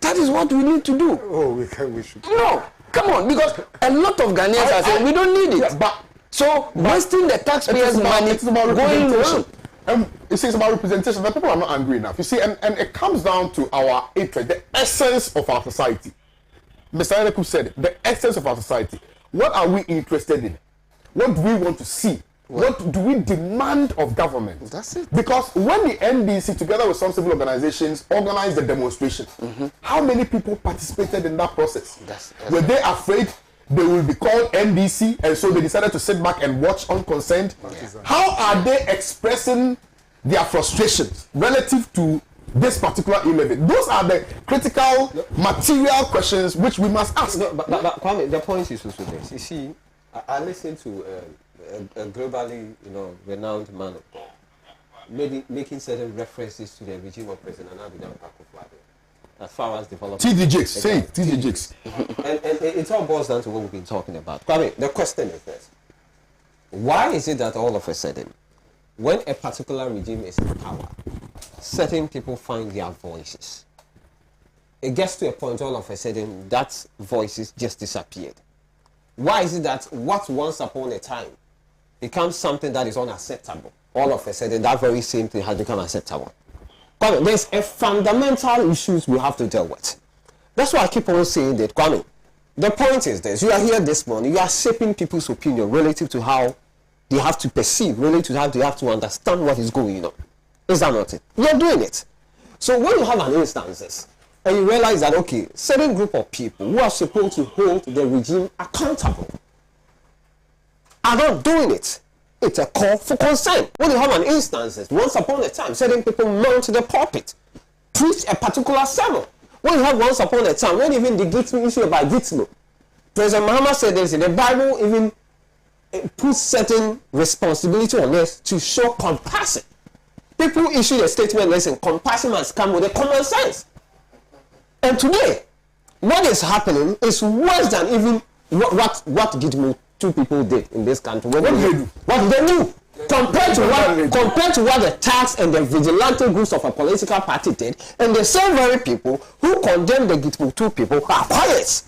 That is what we need to do. Oh, we should. No, come on, because a lot of Ghanaians are saying we don't need it. Yeah, but wasting the taxpayers' money it's about going representation. wrong. You see, it's about representation. But people are not angry enough. You see, and it comes down to our interest, the essence of our society. Mr. Eneku said it, the essence of our society. What are we interested in? What do we want to see? What do we demand of government? That's it. Because when the NDC, together with some civil organizations, organized the demonstration, how many people participated in that process? That's Were they afraid they will be called NDC, and so they decided to sit back and watch unconcerned? How are they expressing their frustrations relative to this particular e-levy? Those are the critical material questions which we must ask. No, but Kwame, the point is also this. You see, I listened to a globally, renowned man of God, making certain references to the regime of President Nnamdi Akufo-Addo as far as development. TD Jakes, say it, TD Jakes. And it all boils down to what we've been talking about. Kwame, the question is this: why is it that all of a sudden, when a particular regime is in power, certain people find their voices? It gets to a point all of a sudden that voices just disappeared. Why is it that what once upon a time becomes something that is unacceptable, all of a sudden that very same thing has become acceptable? Kwame, there's a fundamental issues we have to deal with. That's why I keep on saying that, Kwame. The point is this: you are here this morning, you are shaping people's opinion relative to how they have to perceive, relative to how they have to understand what is going on. Is that not it? You're doing it. So when you have an instances and you realize that, okay, certain group of people who are supposed to hold the regime accountable are not doing it, it's a call for concern. When you have an instances, once upon a time, certain people mount the pulpit, preach a particular sermon. When you have once upon a time, when even the Gitmo issue about Gitmo, President Muhammad said this in the Bible, even put certain responsibility on us to show compassion. People issued a statement, listen, compassion must come with a common sense. And today, what is happening is worse than even what Gitmo two people did in this country. What did they do? What did they do? Compared to what the tax and the vigilante groups of a political party did, and the same very people who condemn the Gitmo two people are quiet.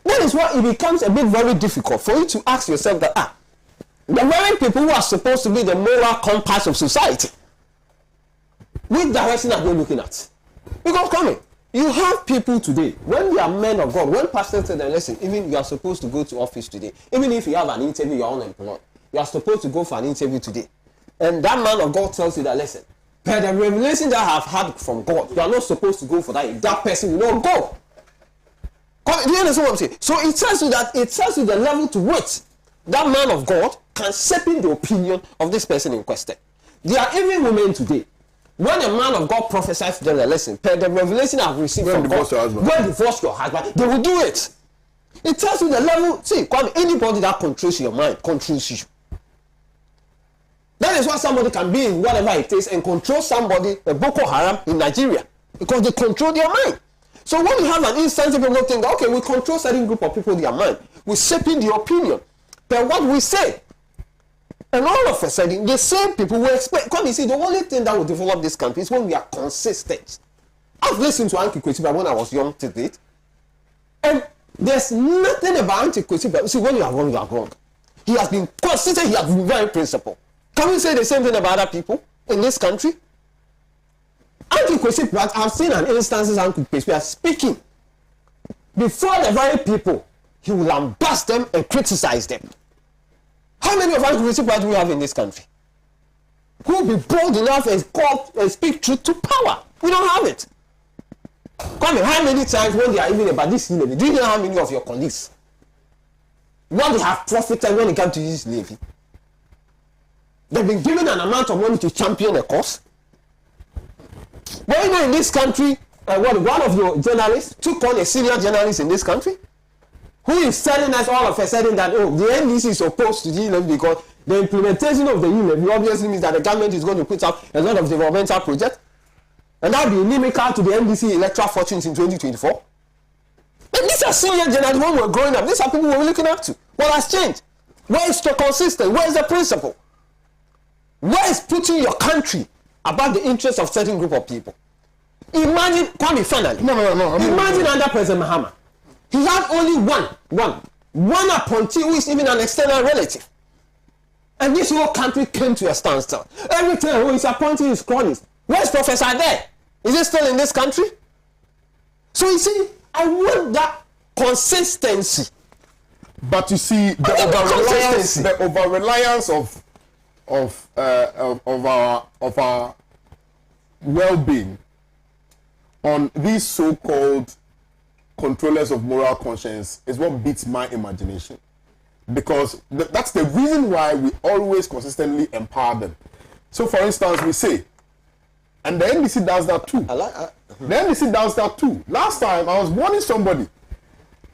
That is why it becomes a bit very difficult for you to ask yourself that the very people who are supposed to be the moral compass of society, which direction are they looking at? Because Kwame, you have people today, when they are men of God, when pastors tell them, listen, even you are supposed to go to office today, even if you have an interview, you are unemployed, you are supposed to go for an interview today. And that man of God tells you that, listen, per the revelation that I have had from God, you are not supposed to go for that. That person will not go. Do you understand what I'm saying? So it tells you the level to which that man of God can shape in the opinion of this person in question. There are even women today, when a man of God prophesies to them, listen, per the revelation I've received from God, go divorce your husband, they will do it. It tells you the level. See, Kwame, anybody that controls your mind controls you. That is why somebody can be in whatever it is and control somebody, a Boko Haram in Nigeria, because they control their mind. So when you have an instance, people think, okay, we control certain group of people, their mind, we shape in the opinion, but what we say, and all of a sudden, the same people will expect. Come, you see, the only thing that will develop this country is when we are consistent. I've listened to Anki Kwesiba when I was young to date, and there's nothing about Anki Kwesiba. See, when you are wrong, you are wrong. He has been consistent, he has been very principled. Can we say the same thing about other people in this country? Anki Kwesiba, I've seen an instances Anki Kwesiba speaking before the very people, he will lambast them and criticize them. How many of us do we have in this country who will be bold enough and speak truth to power? We don't have it. Kwame, how many times when they are even about this levy, do you know how many of your colleagues, what they have profited when it comes to this levy? They've been given an amount of money to champion a cause. But you know, in this country, one of your journalists took on a senior journalist in this country who is telling us all of a sudden that, oh, the NDC is opposed to the e-levy because the implementation of the e-levy obviously means that the government is going to put up a lot of developmental projects, and that will be inimical to the NDC electoral fortunes in 2024. And these are senior journalists when we were growing up. These are people we were looking up to. What has changed? Where is the consistency? Where is the principle? Where is putting your country above the interests of certain group of people? Imagine, Kwame, finally. No. Imagine under President Mahama. He had only one appointee who is even an external relative. And this whole country came to a standstill. Every time who is appointing his cronies. Where's Professor there? Is he still in this country? So you see, I want that consistency. But you see, the over-reliance of our well-being on these so-called controllers of moral conscience is what beats my imagination, because that's the reason why we always consistently empower them. So, for instance, we say, and the NDC does that too. The NDC does that too. Last time I was warning somebody.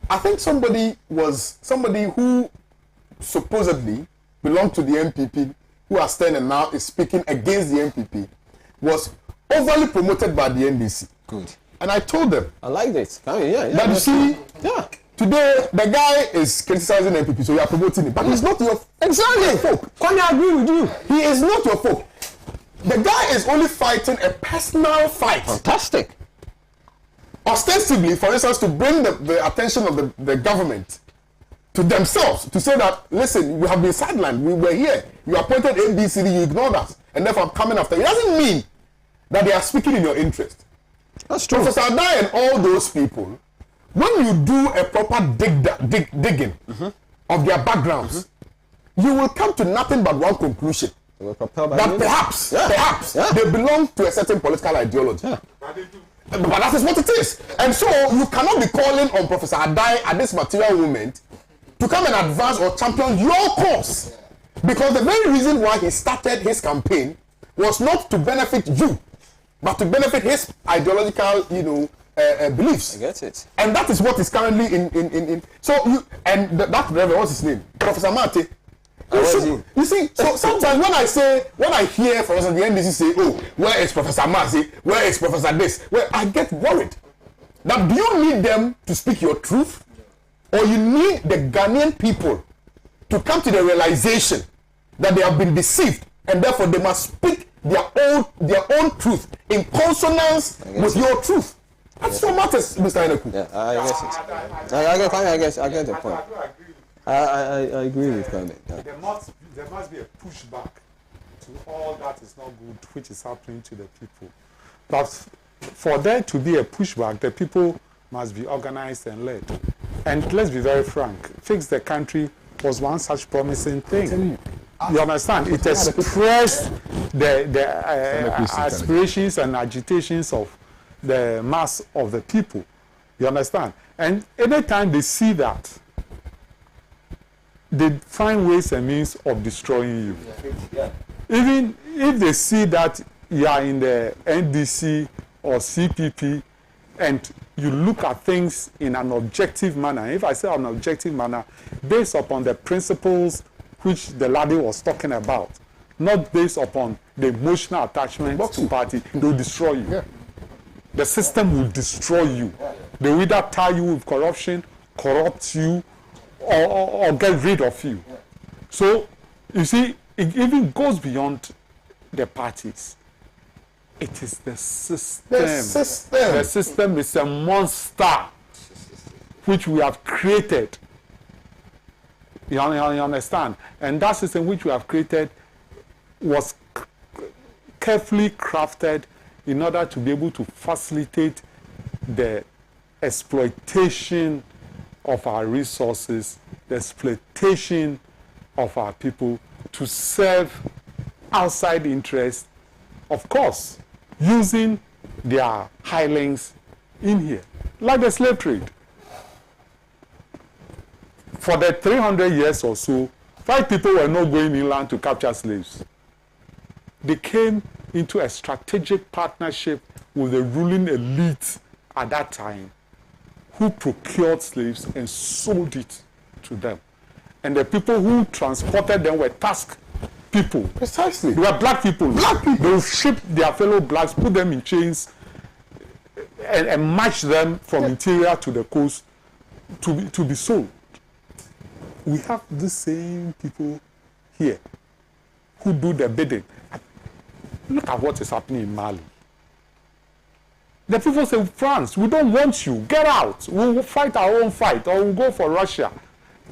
I think somebody who supposedly belonged to the MPP, who has turned and now is speaking against the MPP, was overly promoted by the NDC. Good. And I told them. I like this. Yeah. That you see, today the guy is criticizing MPP, so you are promoting him. But he's not your folk. Can I agree with you? He is not your folk. The guy is only fighting a personal fight. Fantastic. Ostensibly, for instance, to bring the attention of the government to themselves, to say that, listen, we have been sidelined, we were here, you appointed ABCD, you ignored us, and therefore I'm coming after you. It doesn't mean that they are speaking in your interest. That's true. Professor Adai and all those people, when you do a proper digging of their backgrounds, you will come to nothing but one conclusion. That perhaps they belong to a certain political ideology. Yeah. But that is what it is. And so you cannot be calling on Professor Adai at this material moment to come and advance or champion your cause. Because the very reason why he started his campaign was not to benefit you, but to benefit his ideological, beliefs. I get it. And that is what is currently in. So you and that reverend, what's his name? Professor Mate. You see, so sometimes when I hear, for instance, the NDC say, oh, where is Professor Masi? Where is Professor this? Well, I get worried. Now, do you need them to speak your truth? Or you need the Ghanaian people to come to the realization that they have been deceived and therefore they must speak their own truth in consonance with your truth? That's what matters, Mr. Eneku. Yeah, I guess it. I get the point. I agree with Kwame. There must be a pushback to all that is not good, which is happening to the people. But for there to be a pushback, the people must be organized and led. And let's be very frank, Fix the Country was one such promising thing. You understand? It expressed the aspirations and agitations of the mass of the people. You understand? And anytime they see that, they find ways and means of destroying you. Yeah. Even if they see that you are in the NDC or CPP and you look at things in an objective manner, if I say an objective manner, based upon the principles which the lady was talking about, not based upon the emotional attachment to party, they will destroy you. Yeah. The system will destroy you. They will either tie you with corruption, corrupt you, or get rid of you. So, you see, it even goes beyond the parties. It is the system. The system is a monster which we have created. You understand? And that system which we have created was carefully crafted in order to be able to facilitate the exploitation of our resources, the exploitation of our people to serve outside interests, of course, using their hirelings in here, like the slave trade. For the 300 years or so, 5 people were not going inland to capture slaves. They came into a strategic partnership with the ruling elite at that time, who procured slaves and sold it to them. And the people who transported them were task people. Precisely. They were black people. They would ship their fellow blacks, put them in chains, and march them from interior to the coast to be sold. We have the same people here who do the bidding. Look at what is happening in Mali. The people say, France, we don't want you. Get out. We'll fight our own fight, or we'll go for Russia.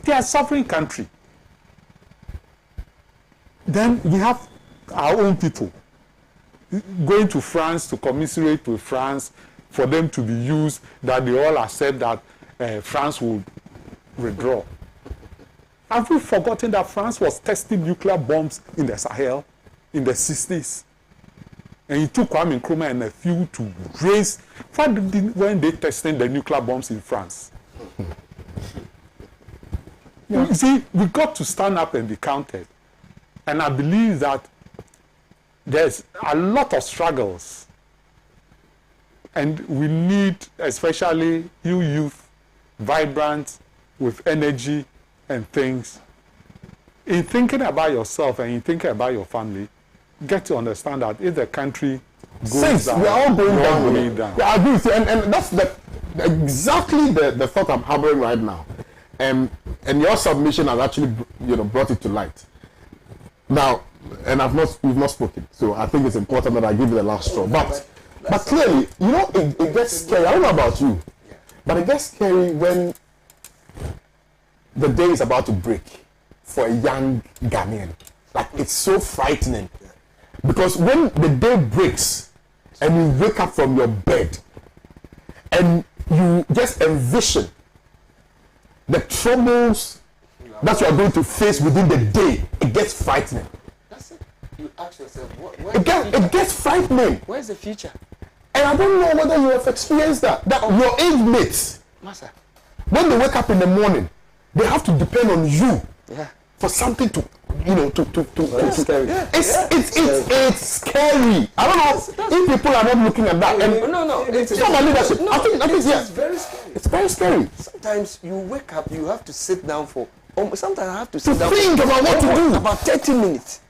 They are a suffering country. Then we have our own people going to France to commiserate with France for them to be used, that they all accept that France will withdraw. Have we forgotten that France was testing nuclear bombs in the Sahel in the 60s? And it took Kwame Nkrumah and a few to raise. When they testing the nuclear bombs in France? Yeah. You see, we got to stand up and be counted. And I believe that there's a lot of struggles. And we need, especially you youth, vibrant, with energy and things. In thinking about yourself and in thinking about your family, get to understand that if the country goes down, we are all going down. down. I agree with you. And that's exactly the thought I'm harboring right now. And your submission has actually brought it to light. Now, and we've not spoken, so I think it's important that I give you the last straw. But clearly, it gets scary. I don't know about you, but it gets scary when the day is about to break for a young Ghanaian. Like, it's so frightening. Because when the day breaks and you wake up from your bed and you just envision the troubles that you are going to face within the day, it gets frightening. That's it. You ask yourself, it gets frightening. Where's the future? And I don't know whether you have experienced that your age mates, Master, when they wake up in the morning, they have to depend on you for something to scary. It's scary. I don't know if people are not looking at that. No. It's not my leadership. I think it's very scary. It's very scary. Sometimes you wake up, you have to sit down for sometimes I have to sit down. Think about what to do. About 30 minutes.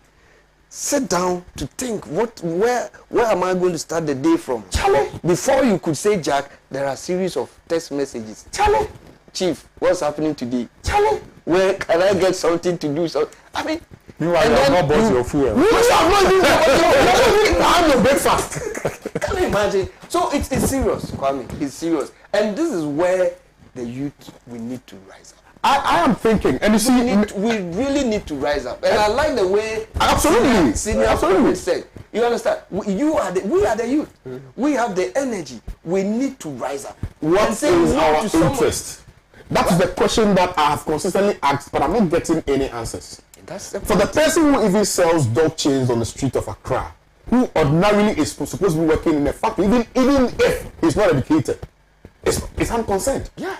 Sit down to think where am I going to start the day from? Charlie. Before you could say Jack, there are a series of text messages. Charlie. Chief, what's happening today? Charlie. Where can I get something to do? So I mean, meanwhile, you have not bought your fuel. I have your breakfast. Can you imagine? So it's serious, Kwame. It's serious, and this is where the youth we need to rise up. I am thinking, and you see, we really need to rise up. And I like the way absolutely, senior said. You understand? We are the youth. We have the energy. We need to rise up. What is our interest? That is the question that I have consistently asked, but I'm not getting any answers. For the person who even sells dog chains on the street of Accra, who ordinarily is supposed to be working in a factory, even if he's not educated, is unconcerned. Yeah.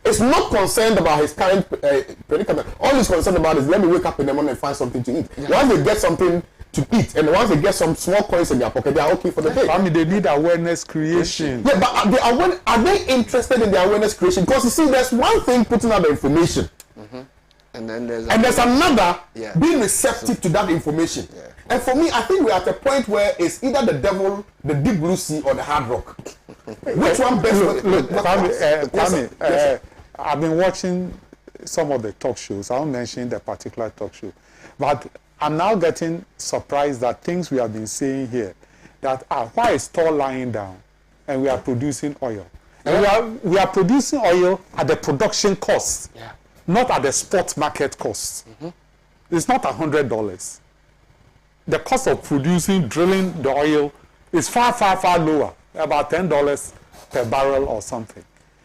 It's not concerned about his current predicament. All he's concerned about is let me wake up in the morning and find something to eat. Yeah. Once they get something to eat, and once they get some small coins in their pocket, they are okay for the day. I mean, they need awareness creation. Yeah, but are they interested in the awareness creation? Because you see, there's one thing putting out the information, and then there's another being receptive to that information. Yeah. And for me, I think we're at a point where it's either the devil, the deep blue sea, or the hard rock. Which one best? Look, Kwame, I've been watching some of the talk shows. I won't mention the particular talk show, but I'm now getting surprised that things we have been saying here, that why is Thor lying down, and we are producing oil, and we are producing oil at the production cost, not at the spot market cost. It's not $100. The cost of drilling the oil is far lower, about $10 per barrel or something.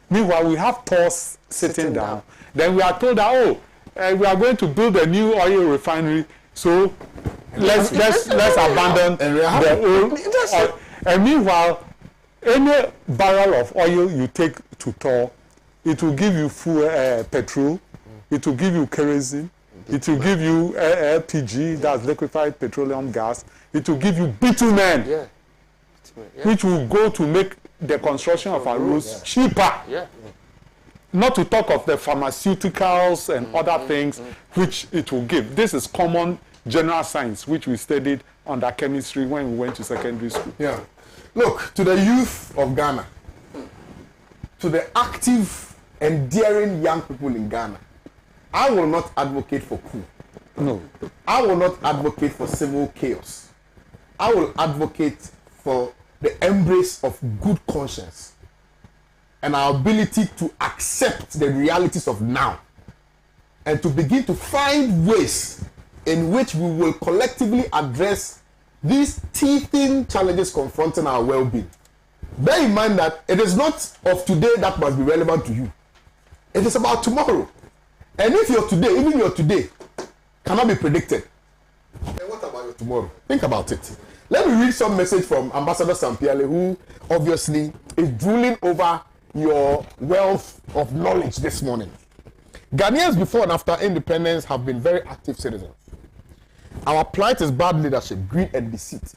Meanwhile, we have Thors sitting down. Then we are told that we are going to build a new oil refinery, so let's abandon the old oil. And meanwhile, any barrel of oil you take to Thor, it will give you petrol, it will give you kerosene, it will give you LPG, that's liquefied petroleum gas, it will give you bitumen, which will go to make the construction of our roads cheaper. Not to talk of the pharmaceuticals and other things which it will give. This is common general science, which we studied under chemistry when we went to secondary school. Yeah. Look, to the youth of Ghana, to the active, endearing young people in Ghana, I will not advocate for coup. No. I will not advocate for civil chaos. I will advocate for the embrace of good conscience and our ability to accept the realities of now and to begin to find ways in which we will collectively address these teething challenges confronting our well-being. Bear in mind that it is not of today that must be relevant to you. It is about tomorrow. And if your today, even your today, cannot be predicted, then what about your tomorrow? Think about it. Let me read some message from Ambassador Sampiale, who obviously is drooling over your wealth of knowledge this morning. Ghanaians before and after independence have been very active citizens. Our plight is bad leadership, greed and deceit.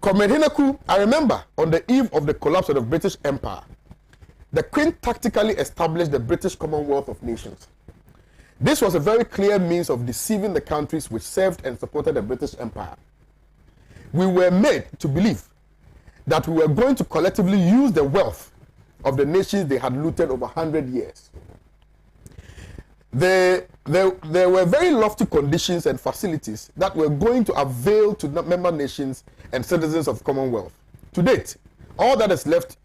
Comrade Hineku, I remember on the eve of the collapse of the British Empire, the Queen tactically established the British Commonwealth of Nations. This was a very clear means of deceiving the countries which served and supported the British Empire. We were made to believe that we were going to collectively use the wealth of the nations they had looted over 100 years. There were very lofty conditions and facilities that were going to avail to member nations and citizens of Commonwealth. To date, all that is left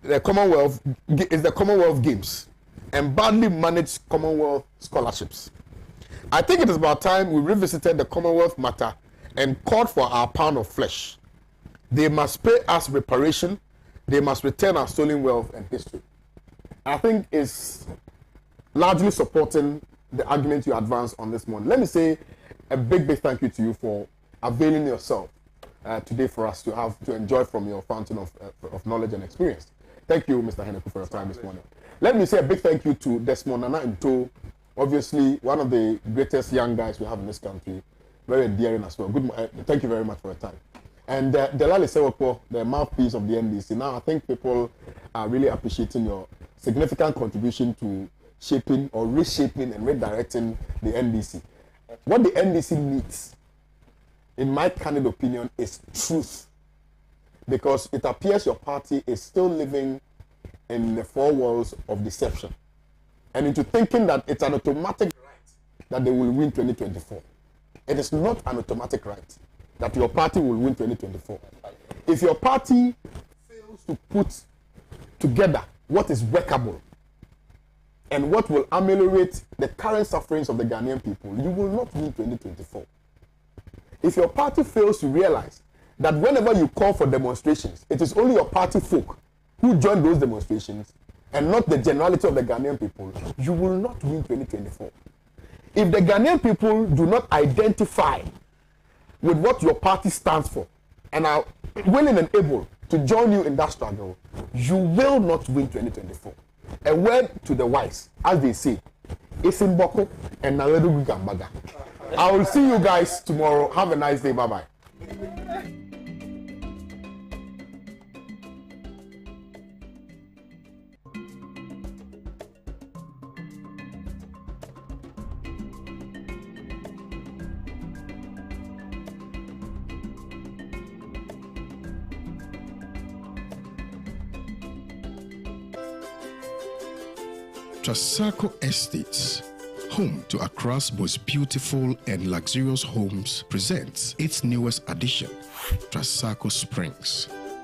the Commonwealth is the Commonwealth Games and badly managed Commonwealth scholarships. I think it is about time we revisited the Commonwealth matter and called for our pound of flesh. They must pay us reparation. They must return our stolen wealth and history. I think it's largely supporting the argument you advanced on this morning. Let me say a big thank you to you for availing yourself today for us to enjoy from your fountain of knowledge and experience. Thank you, Mr. Hineku, for your time this morning. Let me say a big thank you to Desmond Nana Nto, obviously one of the greatest young guys we have in this country, very endearing as well. Thank you very much for your time. And Delali Sewoko, the mouthpiece of the NDC. Now I think people are really appreciating your significant contribution to shaping or reshaping and redirecting the NDC. What the NDC needs, in my candid opinion, is truth. Because it appears your party is still living in the four walls of deception. And into thinking that it's an automatic right that they will win 2024. It is not an automatic right that your party will win 2024. If your party fails to put together what is workable and what will ameliorate the current sufferings of the Ghanaian people, you will not win 2024. If your party fails to realize that whenever you call for demonstrations, it is only your party folk who join those demonstrations and not the generality of the Ghanaian people, you will not win 2024. If the Ghanaian people do not identify with what your party stands for and are willing and able to join you in that struggle, you will not win 2024. A word to the wise, as they say, Isin Boko and Naledu Gambaga. I will see you guys tomorrow. Have a nice day. Bye-bye. Trasacco Estates, home to Accra's most beautiful and luxurious homes, presents its newest addition, Trasacco Springs.